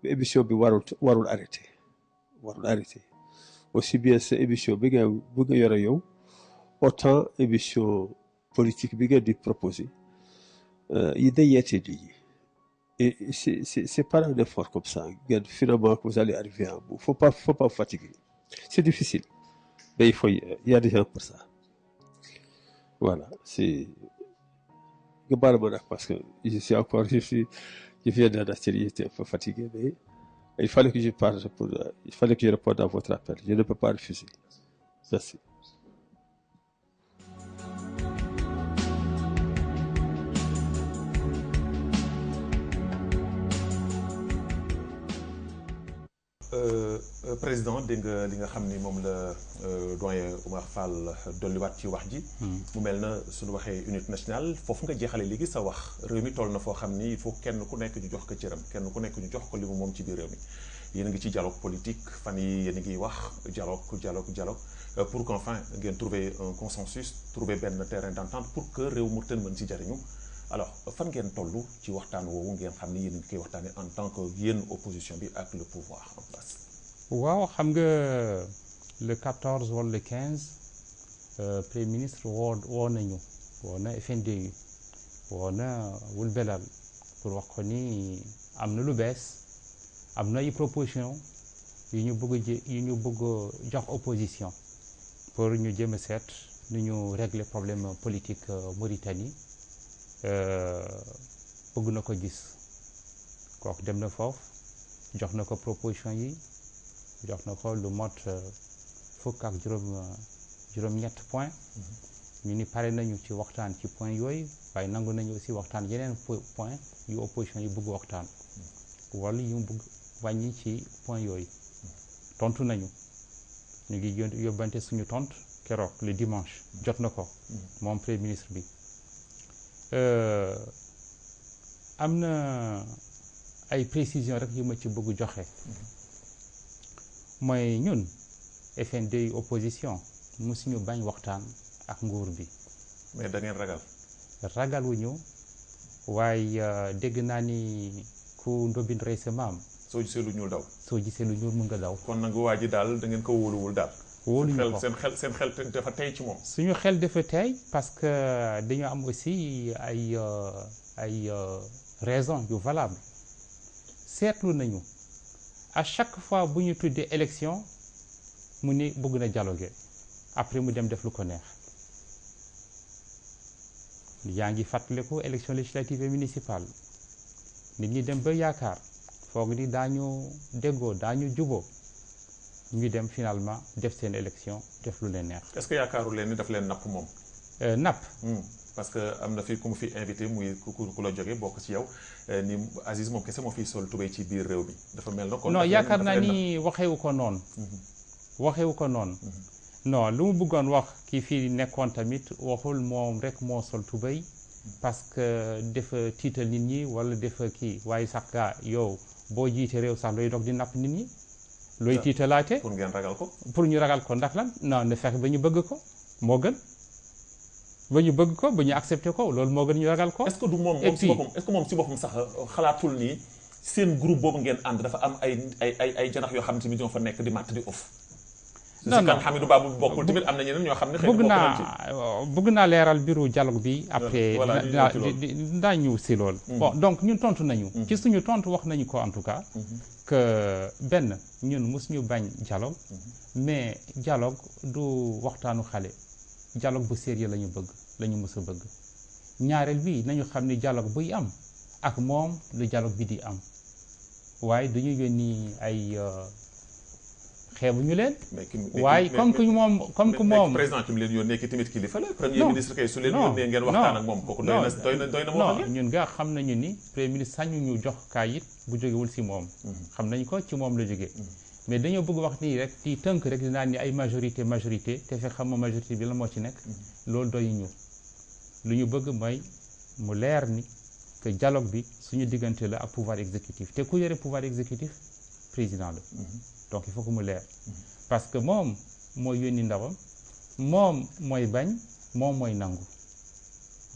émission bi warul arrêter aussi bien sa émission bi nga yore yow autant émission politique bi ngeen di proposer yi day yeete nit ñi et c'est pas un effort comme ça ngeen finalement que vous allez arriver à bout faut pas fatiguer c'est difficile mais il y a des gens pour ça voilà c'est nga baal ma nag parce que je viens d'un atelier j'étais un peu fatigué mais il fallait que je parle il fallait que je réponde à votre appel je ne peux pas refuser merci. président dégg nga li nga xam ni moom la doyen Oumar Fall dolliwaat ci wax ji. mu mel na suñu waxee unité nationale foofu nga jeexale léegi sa wax réew mi toll na foo xam ni il faut kenn ku nekk ñu jox ko cëram kenn ku nekk ñu jox ko li mu moom ci biir réew mi yéen a ngi ci dialogue politique fan yi yéen a ngi wax dialogue pour qu'enfin ngeen trouver un consensus trouver benn terrain d'entente pour que réew Mauritanie mën ci jariñu alors fan ngeen toll ci waxtaan woowu ngeen xam ni yéen a ngi koy waxtaanee en tant que yéen opposition bi ak le pouvoir en place. waaw xam nga le 14 wala le 15 premier ministre woo na FNDU woo na Wul Belal pour wax ko ni am na lu bees am na ay proposition yu ñu bëgg jox opposition pour ñu jëm a seet nu ñu régler problème politique Mauritanie bëgg na ko gis kooku dem na foofu jox na ko proposition yi jox na ko lu mot fukk ak juróom-ñett point ñu ni pare nañu ci waxtaan ci point yooyu waaye nangu nañu aussi waxtaan yeneen point yu opposition yi bëgg waxtaan wala yu bëgg wàññi ci point yooyu tontu nañu ñu ngi yóbbante suñu tontu keroog le dimanche jot na ko moom premier ministre bi am na ay précision rek yu ma ci bëgg joxe mooy ñun FND opposition musuñu bañ waxtaan ak nguur bi. mais da ngeen ragal. ragaluñu waaye dégg naa ni ku ndobin rey sa maam. soo gisee lu ñuul daw. soo gisee lu ñuul mun nga daw. kon nag waa ji daal da ngeen ko wóoluwul daal. wóoluñu ko seen xel dafa tey ci moom. suñu xel dafa tey parce que dañoo am aussi ay raison yu valable seetlu nañu à chaque fois bu ñu tuddee élection mu ni bëgg na dialoguer après mu dem def lu ko neex yaa ngi fàttaliku élection législative et municipale nit ñi dem ba yaakaar foog ni daañu déggoo daañu juboo ñu dem finalement def seen élection def lu leen neex. est-ce que yaakaaru leen ni daf leen napp moom. napp. parce que am na fi ku mu fi invité muy ku la jóge bokk ci yow ni Aziz moom kese moo fiy sol tubéy ci biir réew mi dafa mel na. kon non yaakaar naa ni waxewu ko noonu. waxewu ko noonu. non lu mu bëggoon wax kii fii nekkoon tamit waxul moom rek moo sol tubéy parce que dafa tiital nit ñi wala dafa kii waaye sax gaa yow boo jiite réew sax looy dog di napp nit ñi. looy tiitalaate pour ngeen ragal ko. pour ñu ragal ko ndax lan non ne fexe ba ñu bëgg ko moo gën. ba ñu bëgg ko ba ñu accepté ko loolu moo gën ñu ragal ko. est-ce que du moom si boppam est-ce que moom si boppam sax xalaatul nii seen groupe boobu ngeen ànd dafa am ay janax yoo xam ne tamit ñoo fa nekk di màtt di uf. non non Hamidou Ba bu bokkul tamit am na ñeneen ñoo xam ne. xëy na bëgg naa leeral biiru dialogue bi. après daa ñëw si loolu. bon donc ñun tontu nañu. ci suñu tontu wax nañu ko en tout cas. que benn ñun mosuñu bañ dialogue. mais dialogue du waxtaanu xale. dialogue bu sérieux la ñu bëgg la ñu mës a bëgg ñaareel bi nañu xam ni dialogue buy am ak moom lu dialogue bi di am waaye duñu yónni ay xeebuñu leen. waaye comme que moom président ki mu leen yónnee ki tamit kilifa la premier ministre kay su leen yónnee ngeen waxtaan ak moom kooku doy na moo xam ñun nga xam nañu ni premier ministre sañu ñu jox kaayit bu jógewul si moom xam nañu ko ci moom la jógee mais dañoo bëgg wax nii rek di tënk rek dinaa ni ay majorité te fekk xam ma majorité bi la moo ci nekk loolu doy ñu lu ñu bëgg mooy mu leer ni que dialogue bi suñu diggante la ak pouvoir exécutif te ku yore pouvoir exécutif président la donc il faut que mu leer parce que moom mooy yónni ndawam moom mooy bañ moom mooy nangu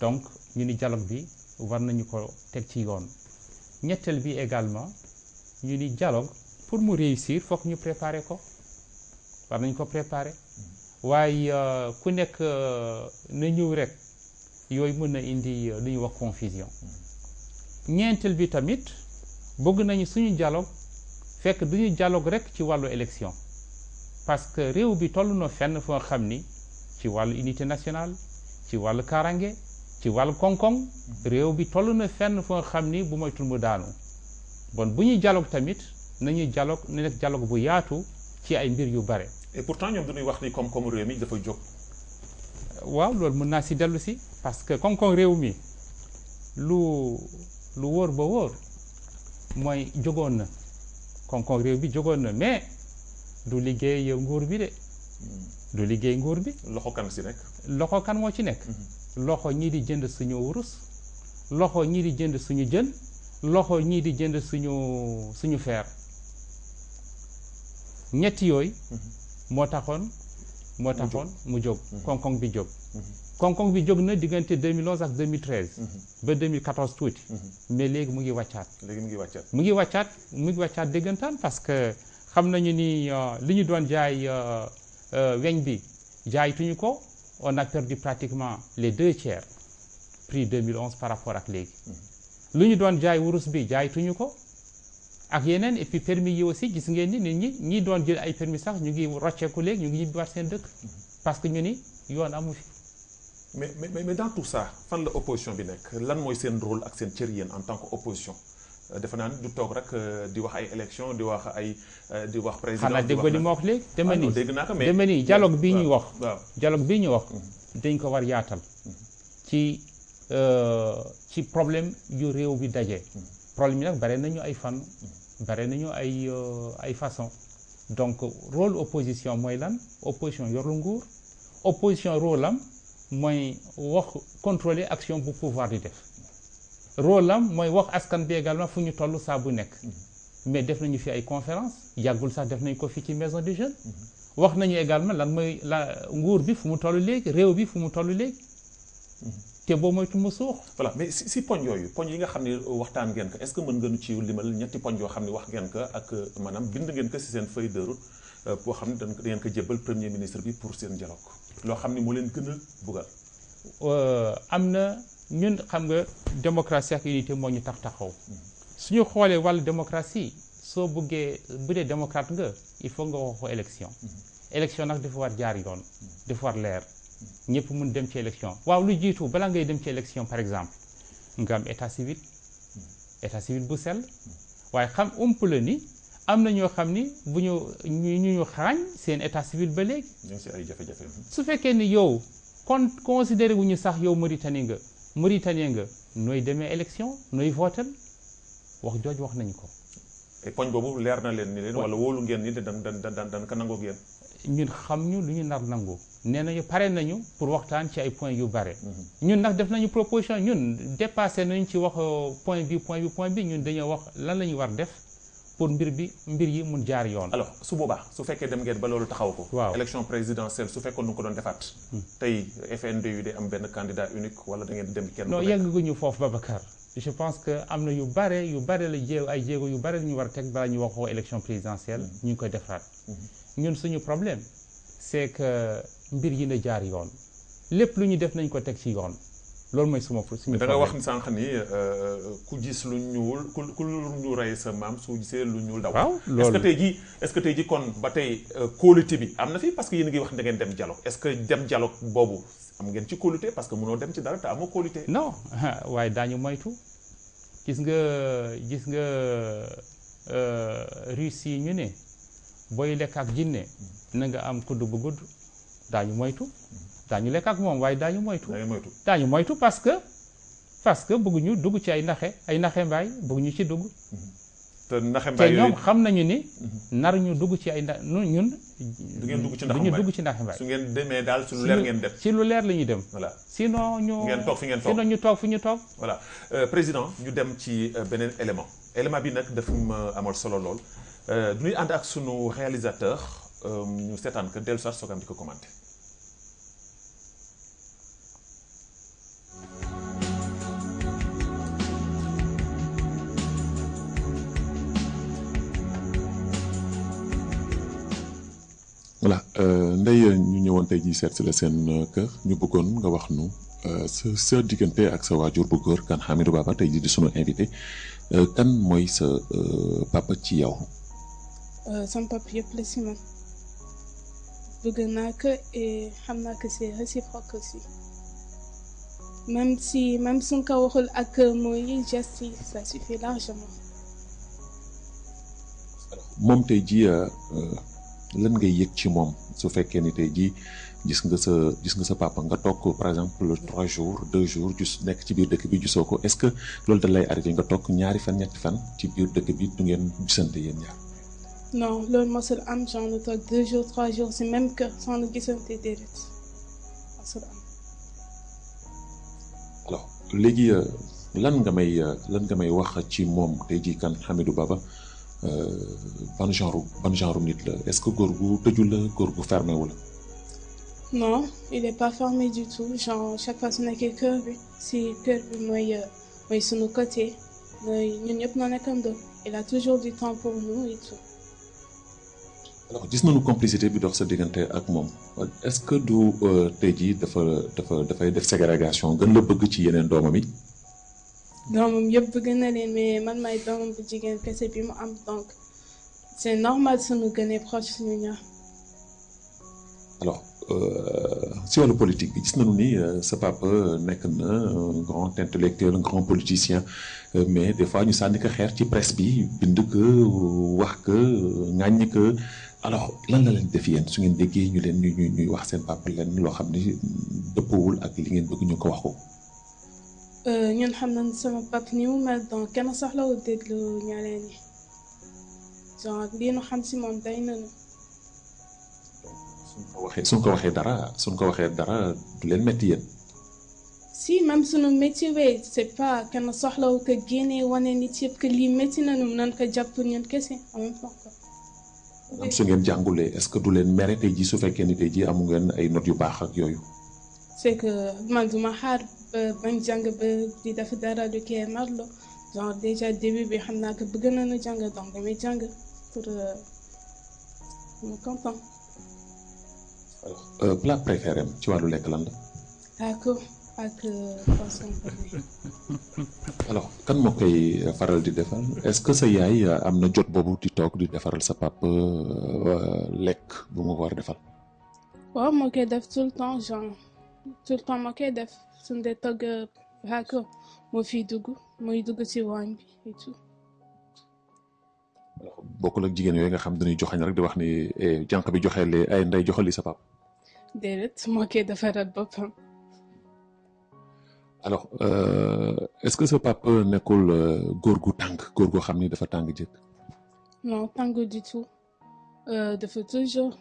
donc ñu ni dialogue bi war nañu ko teg ci yoon ñetteel bi également ñu ni dialogue pour mu réussir foog ñu préparer ko war nañu ko préparer waaye ku nekk na ñëw rek yooyu mën na indi lu ñuy wax confusion ñeenteel bi tamit bëgg nañu suñu dialogue fekk duñu dialogue rek ci wàllu élection parce que réew bi toll na fenn foo xam ni ci wàllu unité nationale ci wàllu karange ci wàllu koŋ-koŋ réew bi toll na fenn foo xam ni bu moytul mu daanu bon bu ñuy dialogue tamit nañu dialogue na nekk dialogue bu yaatu ci ay mbir yu bare. et pourtant ñoom dañuy wax ni koom-koomu réew mi dafa jóg. waaw loolu mën naa si dellu si parce que koom-koom réew mi lu wóor ba wóor mooy jógoon na koom-koom réew bi jógoon na mais du liggéey nguur bi de. du liggéey nguur bi. loxo kan si nekk. loxo kan moo ci nekk. loxo ñii di jënd suñu wurus loxo ñii di jënd suñu jën loxo ñii di jënd suñu fer ñetti yooyu. moo taxoon mu jóg koŋ-koŋ bi jóg. koŋ-koŋ bi jóg na diggante 2011 ak 2013. ba 2014 tuuti. mais léegi mu ngi wàccaat. mu ngi wàccaat déggantaan parce que xam nañu ni li ñu doon jaay weñ bi jaaytuñu ko on a perdu pratiquement les 2/3 prix 2011 par rapport ak léegi. lu ñu doon jaay wurus bi jaaytuñu ko ak yeneen et puis permis yi aussi gis ngeen ni nit ñi doon jël ay permis sax ñu ngi rocceeku léegi ñu ngi ñibbiwaat seen dëkk parce que ñu ni yoon amu fi. mais dans tout ça fan la opposition bi nekk lan mooy seen rôle ak seen cër yéen en tant que opposition defe naa du toog rek di wax ay élection di wax président. xanaa déggoo li ma wax léegi. dama ni dégg naa ko mais dama ni dialogue bi ñuy wax. waaw dialogue bi ñuy wax. dañ ko war yaatal. ci problème yu réew bi daje. problème yi nag bare nañu ay fan. bare nañu ay façon donc rôle opposition mooy lan opposition yorul nguur opposition rôle am mooy wax contrôler action bu pouvoir di def rôle am mooy wax askan bi également fu ñu toll saa bu nekk mais def nañu fi ay conférence yàggul sax def nañu ko fi ci maison des jeunes wax nañu également lan mooy la nguur bi fu mu toll léegi réew bi fu mu toll léegi te boo moytu mu suux. voilà mais si poñ yooyu poñ yi nga xam ne waxtaan ngeen ko est-ce que mën ngeen ci limal ñetti poñ yoo xam ne wax ngeen ko ak maanaam bind ngeen ko si seen feuille de route boo xam ne da ngeen ko jébbal premier ministre bi pour seen dialogue loo xam ne moo leen gën a buggal. am na ñun xam nga démocratie ak unité moo ñu taxaw suñu xoolee wàllu démocratie soo buggee bu dee démocrate nga il faut nga waxoo élection. élection nag dafa war jaar yoon dafa war leer. ñëpp mun dem ci élection waaw lu jiitu balaa ngay dem ci élection par exemple nga am état civil bu sell waaye xam ump la ni am na ñoo xam ni bu ñu xaañ seen état civil ba léegi. ñu ngi si ay jafe-jafe. su fekkee ni yow kon considéré wu ñu sax yow Mauritanien nga nooy demee élection nooy votel wax jooj wax nañu ko. et poñ boobu leer na leen ni leen. wala wóolu ngeen ni dan ka nangoo ngeen. ñun xam ñu lu ñu nar nangu nee nañu pare nañu pour waxtaan ci ay points yu bare. ñun nag def nañu proposition ñun dépassé nañu ci wax point bi ñun dañoo wax lan la ñu war def pour mbir yi mun jaar yoon. alors su boobaa su fekkee dem ngeen ba loolu taxaw ko. waaw élection présidentielle su fekkoon nu ko doon defaat. tey FNDU day am benn candidat unique wala da ngeen dem kenn. non yegguñu foofu Babacar. je pense que am na yu bare la jéego yu bare ñu war a teg balaa ñu waxoo élection présidentielle ñu ngi koy defaraat. ñun suñu problème c'est que mbir yi na jaar yoon lépp lu ñu def nañ ko teg ci yoon loolu mooy suñu problème. da nga wax ni sànq ni ku gis lu ñuul ku ñu rey sa maam su gisee lu ñuul daw. waaw loolu est-ce que tey jii kon ba tey kóolute bi am na fi parce que yéen a ngi wax da ngeen dem dialogue est-ce que dem dialogue boobu am ngeen ci kóolute parce que mënoo dem ci dara te amoo kóolute. non waaye daañu moytu gis nga Russie ñu ne. booy lekk ak jinne na nga am kudd bu gudd daañu moytu daañu lekk ak moom waaye daañu moytu parce que bëgguñu dugg ci ay naxe mbaay bëgguñu ci dugg. te naxe mbaay te ñoom xam nañu ni. nar ñu dugg ci ay ñun. du ngeen dugg ci naxe mbaay su ngeen demee daal ci lu leer ngeen dem. ci lu leer la ñuy dem. voilà sinon ngeen toog fi ngeen toog sinon ñu toog fi ñu toog. voilà président ñu dem ci beneen élément bi nag dafa ma amal solo lool. du ñuy ànd ak sunu réalisateur ñu seetaan ko dellu soit soogam di ko commenté. voilà Ndeye ñu ñëwoon tey jii seet si la seen kër ñu bëggoon nga wax nu sa diggante ak sa waajur bu góor kan Hamidou Baba tey jii di sunu invité kan mooy sa papa ci yow. sama papa yëpp la si man bëgg naa ko et xam naa que c'est réciproque aussi même suñ ko waxul ak mooy geste yi ça suffit largement. moom tey jii lan ngay yëg ci moom su fekkee ni tey jii gis nga sa papa nga toog par exemple 3 jours 2 jours just nekk ci biir dëkk bi gisoo ko est-ce que loolu da lay arrivé nga toog ñaari fan ñetti fan ci biir dëkk bi du ngeen gisante yéen ñaar. non loolu mosul am genre toog 2 jours 3 jours si même kër sans nu gisante déedéet mosul am. alors léegi lan nga may wax ci moom tey jii kan Hamidou Baba ban genre nit la est-ce que góor gu tëju la góor gu fermé wu la. non il est pas fermé du tout genre chaque fois su nekkee kër bi si kër bi mooy sunu côté ñun ñëpp noo nekkandoo il a toujours du temps pour nous et tout. alors gis nañu complicité bi dox sa diggante ak moom est-ce que du tey jii dafay def ségrégation gën la bëgg ci yeneen doomam yi. doomam yëpp bëgg na leen mais man may doomam bu jigéen kese bi mu am donc c'est normal suñu gënee proche suñu ñaar. alors si wàllu politique bi gis nañu ni sa papa nekk na un grand intellectuel un grand politicien mais des fois ñu sànni ko xeer ci presse bi bind ko wax ko ŋàññi ko alors lan la leen def yéen su ngeen déggee ñu leen ñuy wax seen papa leen loo xam ni dëppoowul ak li ngeen bëgg ñu ko wax ko. ñun xam nañ sama papa ni mu mel donc kenn soxlawul déglu ñaareel ñi genre lii nu xam si moom day nañu. suñ ko waxee dara du leen métti yéen. si même sunu métier wee c'est pas kenn soxlawu ko génnee wane nit yëpp que lii métti nañu mu nan ko jàpp ñun kese en même temps quoi. am su ngeen jàngulee est-ce que du leen mere tey jii su fekkee ni tey jii amu ngeen ay notes yu baax ak yooyu. c'est que man duma xaar ba bañ jàng ba di def dara du kii marlo genre déjà début bi xam naa que bëgg nañu jàng donc damay jàng pour mu content. alors plat préféré ci wàllu lekk lan la. d'accord ak poisson pané. alors kan moo koy faral di defal est-ce que sa yaay am na jot boobu di toog di defaral sa papa lekk bu mu war a defal. waaw moo koy def tout le temps genre tout le temps moo koy def suñu dee togg d'accord moo fiy dugg mooy dugg ci waañ bi et tout. bokkul ak jigéen yooyu nga xam dañuy joxañ rek di wax ni jànq bi joxeel ay ndey joxal li sa papa. déedéet moo koy defaral boppam. alors est-ce que sa papa nekkul góor gu tàng góor goo xam ni dafa tàng jëkk. non tàngul du tout dafa toujours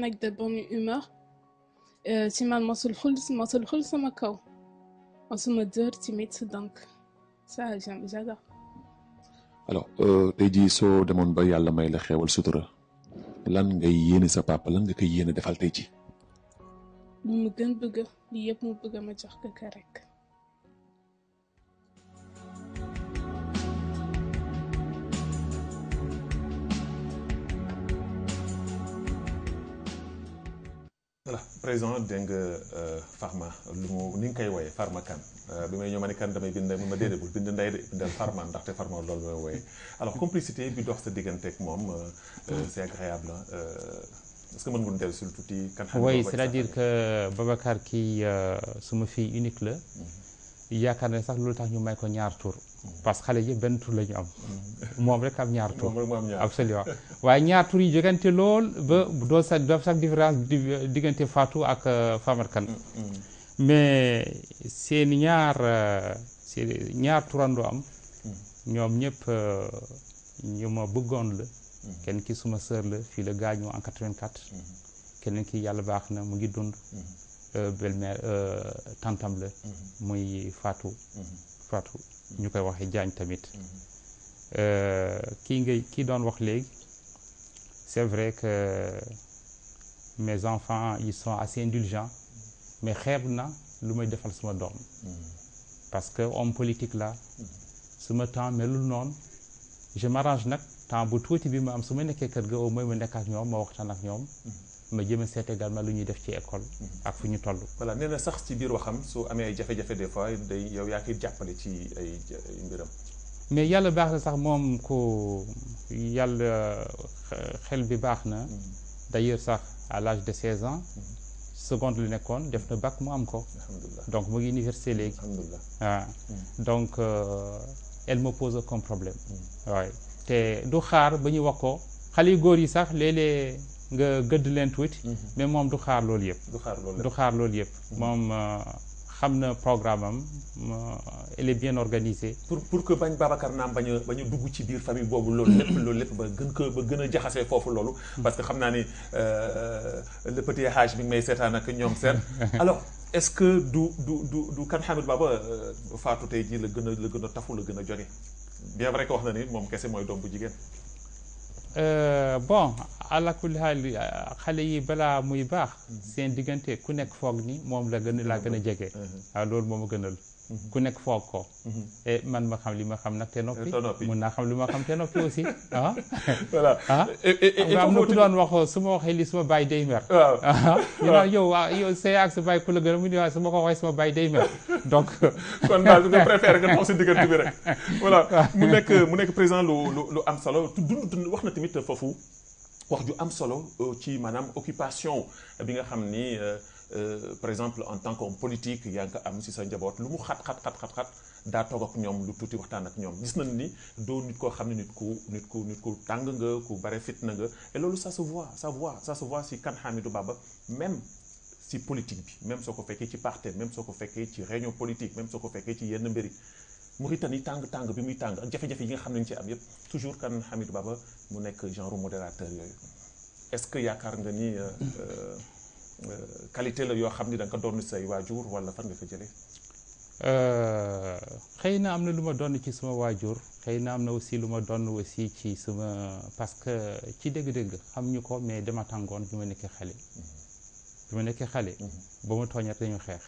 nekk de bonne humeur si man mosul xul sama kaw mosuma dër timit donc ça j'adore. alors tey jii soo demoon ba yàlla may la xeewal sutura lan ngay yéene sa papa lan nga koy yéene defal tey jii. lu mu gën bëgg lii yëpp mu bëgg ma jox ko rek. voilà président dégg nga Farma lu mu ni nga koy wooyee Farma Kane bi may ñëw ma ne kan damay bind mun ma déedéet bul bind ndey de bindal Farma ndaxte Farma loolu mooy wooyee alors complicité bi dox sa diggante ak moom c'est agréable est-ce que mën nga dellu si lu tuuti. kan xam oui c'est-à-dire que Babacar kii suma fille unique la yaakaar ne sax loolu tax ñu may ko ñaar tur parce que xale yëpp benn tur la ñu am moom rek am ñaar tur absolument waaye ñaar tur yi jógante lool ba doo sax différence diggante Fatou ak Famar Kane mais seen ñaar turandoo am ñoom ñëpp ñu ma bëggoon la kenn ki suma sœur la fii la gaañoo en 84 keneen ki yàlla baax na mu ngi dund belle-mère tantam la muy Fatou ñu koy waxee Diagne tamit kii doon wax léegi c'est vrai que mes enfants ils sont assez indulgents mais xeeb na lu may defal suma doom parce que homme politique la suma temps melul noonu je m'arrange nag temps bu tuuti bi ma am su ma nekkee kër ga au moins ma nekk ak ñoom ma waxtaan ak ñoom ma jëm a seet également lu ñuy def ci école ak fu ñu toll. voilà nee na sax ci biir waxam su amee ay jafe-jafe des fois day yow yaa koy jàppale ci ay mbiram. mais yàlla baax na sax moom ko yàlla xel bi baax na d'ailleurs sax à l'âge de 16 ans seconde lu nekkoon def na bac mu am ko. donc mu ngi université léegi. waaw donc elle me pose aucun problème. waaye te du xaar ba ñu wax ko xale yu góor yi sax léeg-léeg nga gëdd leen tuuti. mais moom du xaar loolu yëpp. du xaar loolu yëpp. moom xam na programme am elle est bien organisée. pour que bañ Babacar naam bañ a dugg ci biir famille boobu loolu lépp ba gën a jaxasee foofu loolu. parce que xam naa ni le petit Hadj bi may seetaan ak ñoom seen. alors est-ce que du kan Hamidou Baba Fatou tey jii la gën a tafu la gën a jóge bien vrai que wax na ni moom kese mooy doom bu jigéen. bon ala kulli haal xale yi balaa muy baax seen diggante ku nekk foog ni moom laa gën a jege. waaw loolu moom a gënal. ku nekk foog ko. et man ma xam li ma xam nag te noppi. mun naa xam li ma xam te noppi aussi ah. voilà am na ku doon wax su ma waxee li suma bàyyi day mer. waaw ñu naan yow sa yaay ak sa bàyyi ku la gën a mu ne waaye su ma ko waxee suma bàyyi day mer donc. kon daal nga préféré nga tax si diggante bi rek. voilà mu nekk président lu am solo dund wax na tamit foofu wax ju am solo ci maanaam occupation bi nga xam ni par exemple en tant qu'homme politique yaa ngi ko am si sa njaboot lu mu xat daa toog ak ñoom lu tuuti waxtaan ak ñoom gis nañ ni doo nit koo xam ne nit ku tàng nga ku bare fitna nga et loolu ça se voit si Kane Hamidou Baba même si politique bi même soo ko fekkee ci parti même soo ko fekkee ci réunion politique même soo ko fekkee ci yenn mbiri Mauritanie tàng bi muy tàng ak jafe-jafe yi nga xam ne ñu ci am yépp toujours Kane Hamidou Baba mu nekk genre modérateur yooyu est-ce que yaakaar nga ni qualité la yoo xam ni da nga ko doon say waajur wala fan nga ko jëlee. xëy na am na lu ma doon ci suma waajur xëy na am na aussi lu ma doon aussi ci suma parce que ci dëgg-dëgg xam ñu ko mais dama tàngoon bi ma nekkee xale. ba ma tooñat dañu xeex.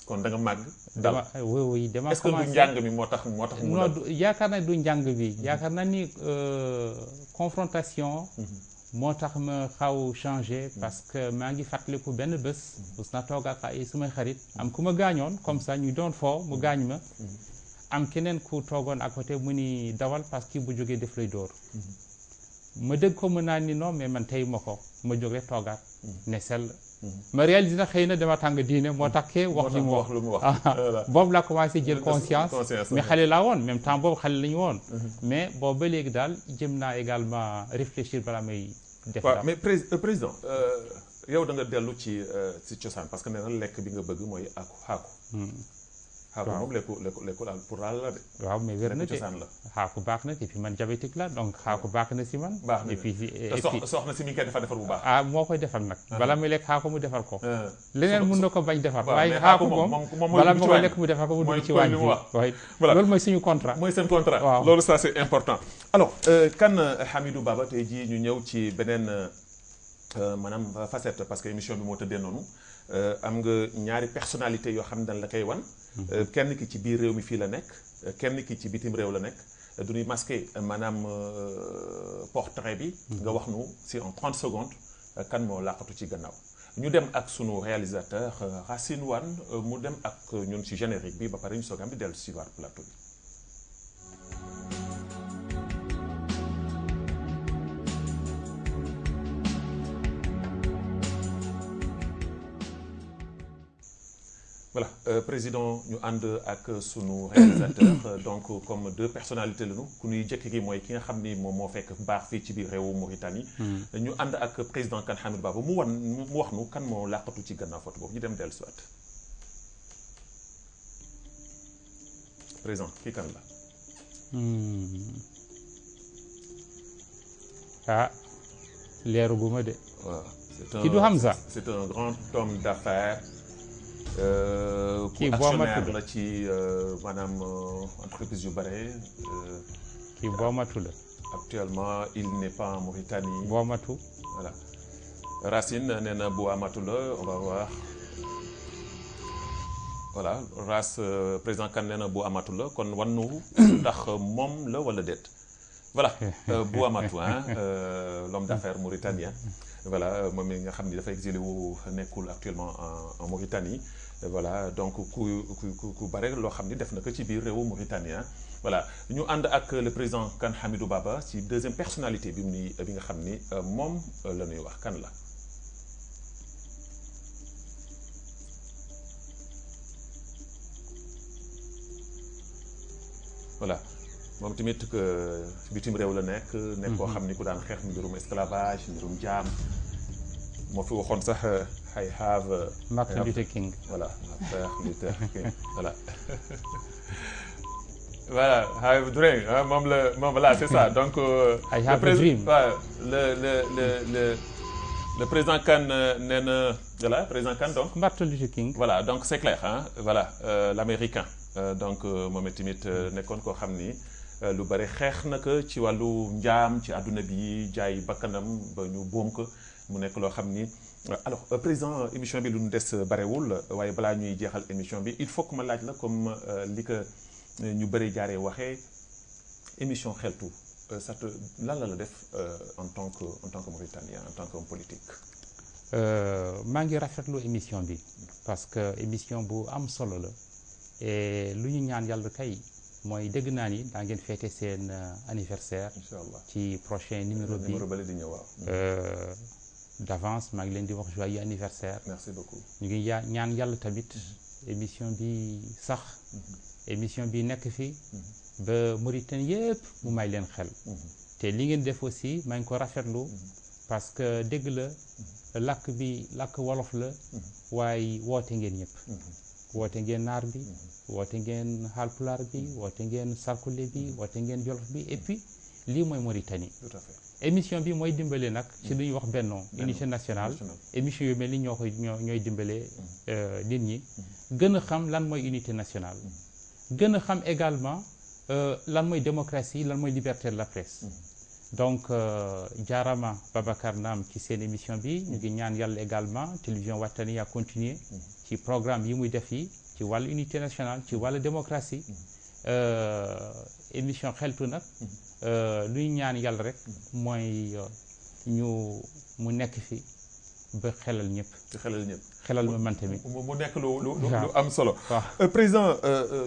kon da nga màgg. dama est-ce que du njàng mi moo tax non yaakaar naa du njàng bi. yaakaar naa ni confrontation. moo tax ma xaw changé parce que maa ngi fàttaliku benn bés. mos naa toog ak ay sumay xarit am ku ma gaañoon comme ça ñu doon foo mu gaañ ma. am keneen ku toogoon à côté mu ni dawal parce que bu jógee def lay dóor. ma dégg ko mën naa ni non mais man tey ma ko ma jógee toogaat. ne sell. ma réalisé na xëy na dama tàng diine moo tax ke wax li mu wax boobu laa commencé jël conscience mais xale laa woon même temps boobu xale la ñu woon. mais boobu ba léegi daal jëm naa également réfléchir balaa may. waaw mais président yow da nga dellu ci cosaan parce que nee na lekk bi nga bëgg mooy xaaku. xaaku moom lekku daal pour laal la de. waaw mais wér na de cosaan la. xaaku baax na et puis man diabétique la donc xaaku baax na si man. baax na et puis soxna si mi ngi koy defar bu baax. moo koy defar nag. bala muy lekk xaaku mu defar ko. leneen mun na ko bañ defar. waaye xaaku moom bala ma koy lekk mu defar ko mu dugg ci waañ bi. waaye loolu mooy suñu contrat. mooy seen contrat. waaw loolu ça c'est important. alors Kane Hamidou Baba tey jii ñu ñëw ci beneen maanaam facette parce que émission bi moo tëddee noonu am nga ñaari personnalité yoo xam ne dañ la koy wan. kenn ki ci biir réew mi fii la nekk kenn ki ci bitim réew la nekk du ñuy masqué maanaam portrait bi. nga wax nu si en 30 secondes kan moo laqatu ci gannaaw. ñu dem ak sunu réalisateur Racine Wane mu dem ak ñun ci générique bi ba pare ñu soog am di dellu si waat plateau bi. Voilà président ñu ànd ak sunu réalisateur donc comme deux personnalités lañu ku ñuy jëkk gi mooy ki nga xam ni moom moo fekk baax fii ci biir réewu Mauritanie. ñu ànd ak président Kane Hamidou Baba mu wax nu kan moo làqatu ci gannaaw photo boobu ñu dem dellu si waat président kii kan la. leeru bu ma de. waaw ki du Hamza. c'est un grand homme d'affaires. kii actionnaire la ci maanaam entreprise yu bare. kii Boomatu la. actuellement il n'est pas en Mauritanie. Boomatu. voilà Racine nee na Boomatu la on va voir voilà président Kane nee na Boomatu la kon wan nu ndax moom la wala déet voilà Boomatu l'homme d'affaires mauritanien. voilà moom mi nga xam ni dafa exilé wu nekkul actuellement en Mauritanie voilà donc ku bare loo xam ni def na ko ci biir réewu Mauritanie voilà ñu ànd ak le président Kane Hamidou Baba ci deuxième personnalité bi nga xam ni moom la ñuy wax kan la. voilà moom tamit bitim réew la nekk. nekk koo xam ni ku daan xeex mbirum esclavage mbirum jaam moo fi waxoon sax I have. Martin Luther King. voilà Martin Luther King voilà. voilà I have a dream moom voilà c'est ça donc. I have a dream le président Kane nee na voilà président Kane donc. Martin Luther King. voilà donc c'est clair voilà l'américain donc moom tamit nekkoon koo xam ni. lu bare xeex na ko ci wàllu njaam ci àdduna bi jaay bakkanam ba ñu boom ko mu nekk loo xam ni alors président émission bi lu ñu des barewul waaye balaa ñuy jeexal émission bi il faut que ma laaj la comme li ko ñu bëri jaaree waxee émission xeltu ça te lan la def en tant que Mauritanien en tant qu'homme politique. maa ngi rafetlu émission bi parce que émission bu am solo la et lu ñu ñaan yàlla kay mooy dégg naa ni daa ngeen fêter seen anniversaire. incha allah ci prochain numéro bi bale di ñëw waaw. d'avance maa ngi leen di wax joyeux anniversaire. merci beaucoup. ñu ngi ñaan yàlla tamit émission bi sax. émission bi nekk fi. ba Mauritanie yëpp mu may leen xel. te li ngeen def aussi maa ngi ko rafetlu. parce que dégg la làkk bi làkk wolof la. waaye woote ngeen ñëpp. woote ngeen naar bi. woote ngeen haalpulaar bi. woote ngeen sarkule bi. woote ngeen jolof bi et puis lii mooy Mauritanie. tout à fait. émission bi mooy dimbale nag ci lu ñuy wax bennoo unité nationale. émission yu mel ni ñooy dimbale nit ñi. gën a xam lan mooy unité nationale. gën a xam également lan mooy démocratie lan mooy liberté de la presse. donc jaarama Babacar Naam ci seen émission bi ñu ngi ñaan yàlla également télévision Wataniya continuer ci programme yi muy def yi ci wàllu unité nationale ci wàllu démocratie. émission xeltu nag luy ñaan yàlla rek mooy mu nekk fi ba xelal ñëpp. xelal ñëpp. xelal ma man tamit. mu nekk lu am solo. président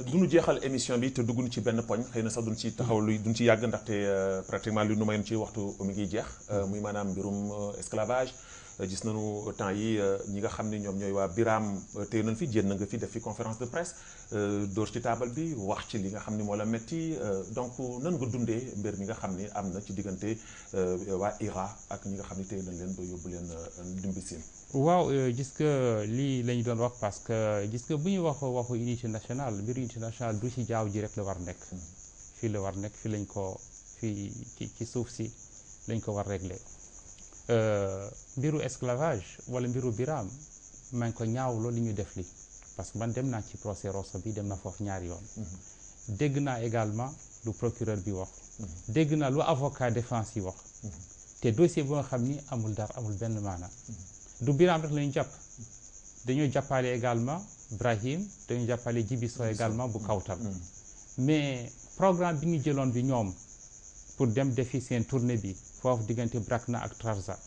du ñu jeexal émission bi te dugguñu ci benn poñ xëy na sax duñ ci taxaw duñ ci yàgg ndaxte pratiquement li nu mayoon ci waxtu mi ngi jeex. muy maanaam mbirum esclavage. gis nañu temps yi ñi nga xam ne ñoom ñooy waa Biram téye nañ fi jéem na nga fi def fi conférence de presse dóor ci taabal bi wax ci li nga xam ne moo la metti donc nan nga dundee mbir mi nga xam ne am na ci diggante waa IRA ak ñi nga xam ne téye nañ leen ba yóbbu leen Limbisine. waaw gis nga lii la ñu doon wax parce que gis nga bu ñuy waxu unité nationale mbiru unité nationale du ci jaaw ji rek la war nekk. fii la war nekk fii lañ ko fii ci suuf si lañ ko war régler. mbiru esclavage wala mbiru Biram maa ngi ko ñaawloo li ñu def li parce que man dem naa ci procès Rosso bi dem na foofu ñaari yoon. dégg naa également lu procureur bi wax. dégg naa lu avocat défense yi wax. te dossier boo nga xam ni amul dara amul benn maana. du Biram rek la ñu jàpp dañoo jàppale également Brahim dañoo jàppale Djibi Sow également bu Kawtal. mais programme bi ñu jëloon bi ñoom pour dem defi seen tournée bi. foofu diggante Brakna ak Trarza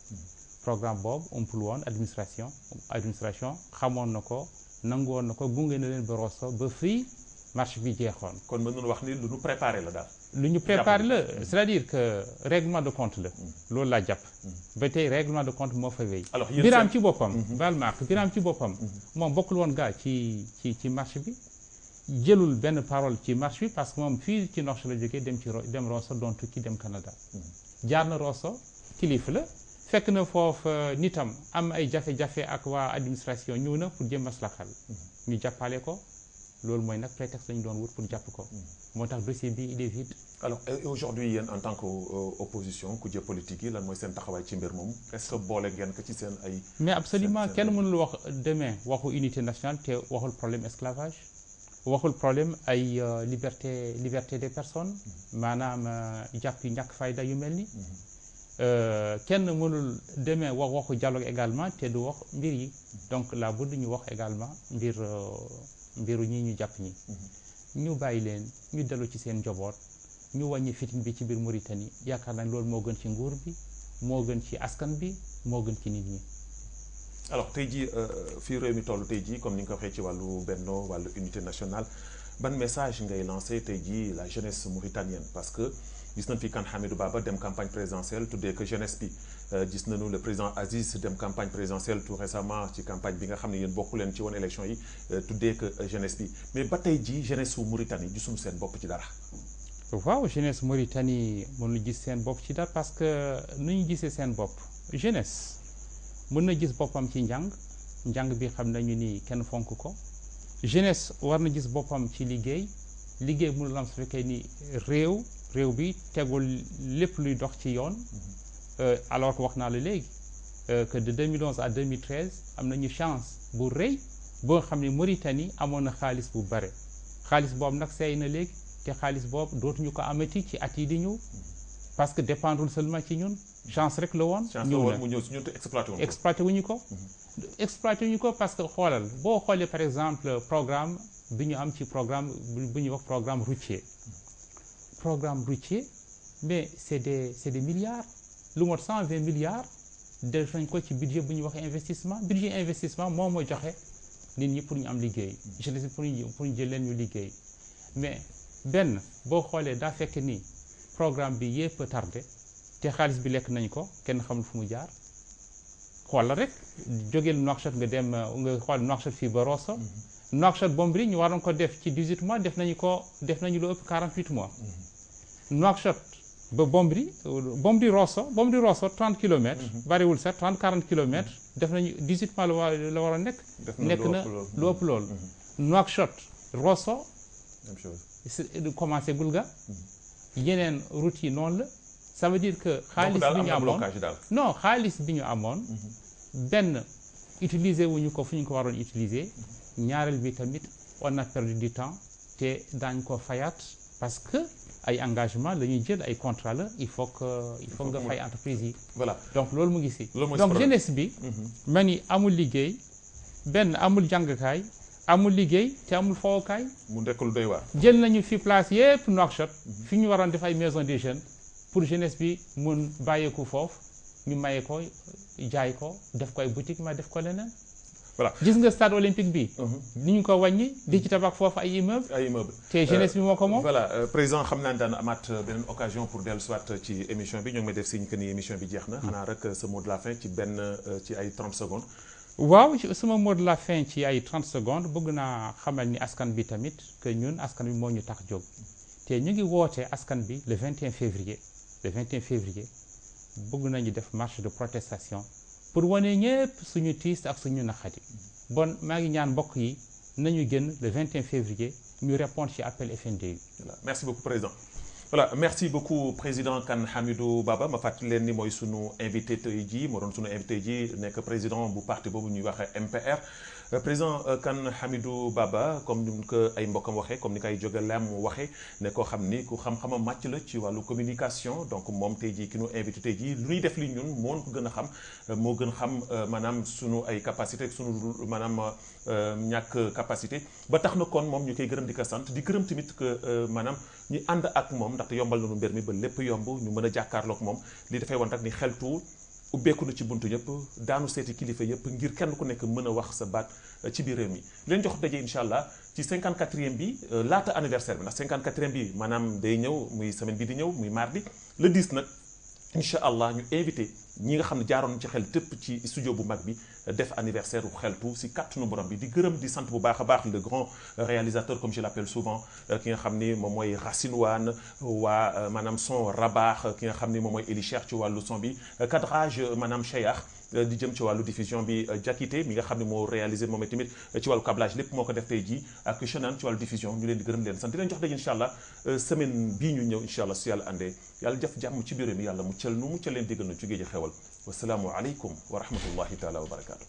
programme boobu umpul woon administration xamoon na ko nangu woon na ko gunge na leen ba Rosso ba fii marche bi jeexoon. kon mën nañu wax ni lu ñu préparé la daal. lu ñu préparé la c'est-à-dire que règlement de compte la. loolu laa jàpp. ba tey règlement de compte moo fa wéy. alors Biram ci boppam. baal ma ak Biram ci boppam. moom bokkul woon gaa ci marche bi. jëlul benn parole ci marche bi parce que moom fii ci Nouakchott la jógee dem Rosso doon tukki dem Canada. jaar na Rosso kilifa la fekk na foofu nitam am ay jafe-jafe ak waa administration ñëw na pour jëm maslaxal ñu jàppale ko loolu mooy nag prétexte lañu doon wut pour jàpp ko moo tax dossier bi il est vide. alors aujourd'hui yéen en tant que opposition ku jë politique yi lan mooy seen taxawaay ci mbir moom est-ce que boole ngeen ko ci seen ay. mais absolument kenn mënul wax demain waxu unité nationale te waxul problème esclavage. waxul problème ay liberté des personnes maanaam jàpp yu ñàkk fayda yu mel ni kenn mënul demee waxu dialogue également te du wax mbir yi donc la bu ñu wax également mbiru ñi ñu jàpp ñi ñu bàyyi leen ñu dellu ci seen njaboot ñu wàññi fitin bi ci biir Mauritanie yaakaar nañ loolu moo gën ci nguur bi moo gën ci askan bi moo gën ci nit ñi. alors tey jii fii réew mi toll tey jii comme ni nga ko waxee ci wàllu benno wàllu unité nationale ban message ngay lancé tey jii la jeunesse mauritanienne parce que gis nañ fi kan Hamidou Baba dem campagne présidentielle tuddee que jeunesse bi gis nañu le président Aziz dem campagne présidentielle tout récemment ci campagne bi nga xam ne yéen bokku leen ci woon élection yi tuddee que jeunesse bi mais ba tey jii jeunesse su Mauritanie gisuñu seen bopp ci dara. waaw jeunesse Mauritanie mënuñu gis seen bopp ci dara parce que nu ñu gisee seen bopp jeunesse. mën na gis boppam ci njàng bi xam nañu ni kenn fonk ko jeunesse war na gis boppam ci liggéey mënul am su fekkee ni réew bi tegul lépp luy dox ci yoon alors que wax naa la léegi que de 2011 à 2013 am nañu chance bu rëy boo xam ne Mauritanie amoon na xaalis bu bare xaalis boobu nag seey na léegi te xaalis boobu dootuñu ko amati ci at yi di ñëw parce que dépendrul seulement ci ñun chance rek la woon. ñëw na mu ñëw si ñun te exploité wuñu ko. exploité wuñu ko parce que xoolal boo xoolee par exemple programme bi ñu am ci programme bu ñuy wax programme routier mais c'est des milliards lu mot 120 milliards def nañ ko ci budget bu ñuy wax investissement moom moo joxe nit ñi pour ñu am liggéey. je ne sais pour ñu jël leen ñu liggéey mais benn boo xoolee daa fekk ni programme bi yépp tardé te xaalis bi lekk nañ ko kenn xamul fu mu jaar xoolal rek jógeel Nouakchott nga dem nga xool Nouakchott fii ba Rosso Nouakchott Bombri ñu waroon ko def ci 18 mois def nañu lu ëpp 48 mois Nouakchott ba Bombri Rosso 30 kilomètres bariwul sax 30-40 kilomètres def nañu 18 mois la war a nekk na lu ëpp loolu Nouakchott Rosso commencé Goulga yeneen route yi noonu la ça veut dire que xaalis bi ñu amoon benn utiliser wuñu ko fu ñu ko waroon utiliser ñaareel bi tamit on a perdu du temps te daañ ko fayaat parce que ay engagement la ñuy jël ay contrat la il faut nga fay entreprise yi voilà donc loolu mu ngi si donc jeunesse bi ma ni amul liggéey benn amul jàngkaay amul liggéey te amul fowukaay mu nekk lu doy waar jël nañu fi place yépp Nouakchott fi ñu waroon def ay maison des jeunes pour jeunesse bi mun bàyyeeku foofu ñu maye ko jaay ko def ko ay boutique ma def ko leneen voilà gis nga stade olympique bi ni ñu ko wàññi di ci tabax foofu ay immeuble te jeunesse bi moo ko moom voilà président xam naa ne daan amaat beneen occasion pour dellu soit ci émission bi ñoo ngi may def signe que ni émission bi jeex na xanaa rek ce mot de la fin ci ay 30 secondes waaw sama mot de la fin ci ay 30 secondes bëgg naa xamal ni askan bi tamit que ñun askan bi moo ñu tax jóg te ñu ngi woote askan bi le 21 février bëgg nañu def marche de protestation pour wane ñëpp suñu tiis ak suñu naqari bon maa ngi ñaan mbokk yi nañu génn le 21 février ñu répondre ci appel FNDU. voilà merci beaucoup président. voilà merci beaucoup président Kane Hamidou Baba ma fàttali leen ni mooy sunu invité tey jii moo doon sunu invité ji nekk président bu parti boobu ñuy waxee MPR. président Kane Hamidou Baba comme ni ko ay mbokkam waxee comme ni koy jóge lam waxee ne koo xam ni ku xam-xamam màcc la ci wàllu communication donc moom tey jii ki nu invité tey jii lu ñuy def li ñun moo ko gën a xam moo gën xam maanaam sunu ay capacité ak sunu maanaam ñàkk capacité ba tax na kon moom ñu koy gërëm di ko sant di gërëm tamit que maanaam ñi ànd ak moom ndaxte yombal nañu mbir mi ba lépp yomb ñu mën a jàkkaarloog moom li dafay wan rek ni xeltu ubbeeku na ci buntu yëpp daanu seeti kilifa yëpp ngir kenn ku nekk mën a wax sa baat ci biir réew mi leen jox daje incha allah ci 54e bi laata anniversaire bi ndax 54e bi maanaam day ñëw muy semaine bi di ñëw muy mardi le 10 nag incha allah ñu invité ñi nga xam ne jaaroon ci xel tëpp ci studio bu mag bi def anniversaire u xeltu si kàttanu borom bi di gërëm di sant bu baax a baax le grand réalisateur comme je l'appelle souvent ki nga xam ni moom mooy Racine Wane waa maanaam son rabaax ki nga xam ni moom mooy Eli Cheikh ci wàllu son bi cadrage maanaam Cheikh di jëm ci wàllu diffusion bi Jakite mi nga xam ne moo réalisé moom tamit ci wàllu câblage lépp moo ko def tey jii ak Chenan ci wàllu diffusion ñu leen di gërëm leen sant di leen jox daje incha allah semaine bii ñu ñëw incha allah su yàlla àndee yàlla def jàmm ci biir mi yàlla muccal nu muccal leen déggal nu ci géej xewal wasalaamu aleykum wa rahmatullahi taala wa barakaatu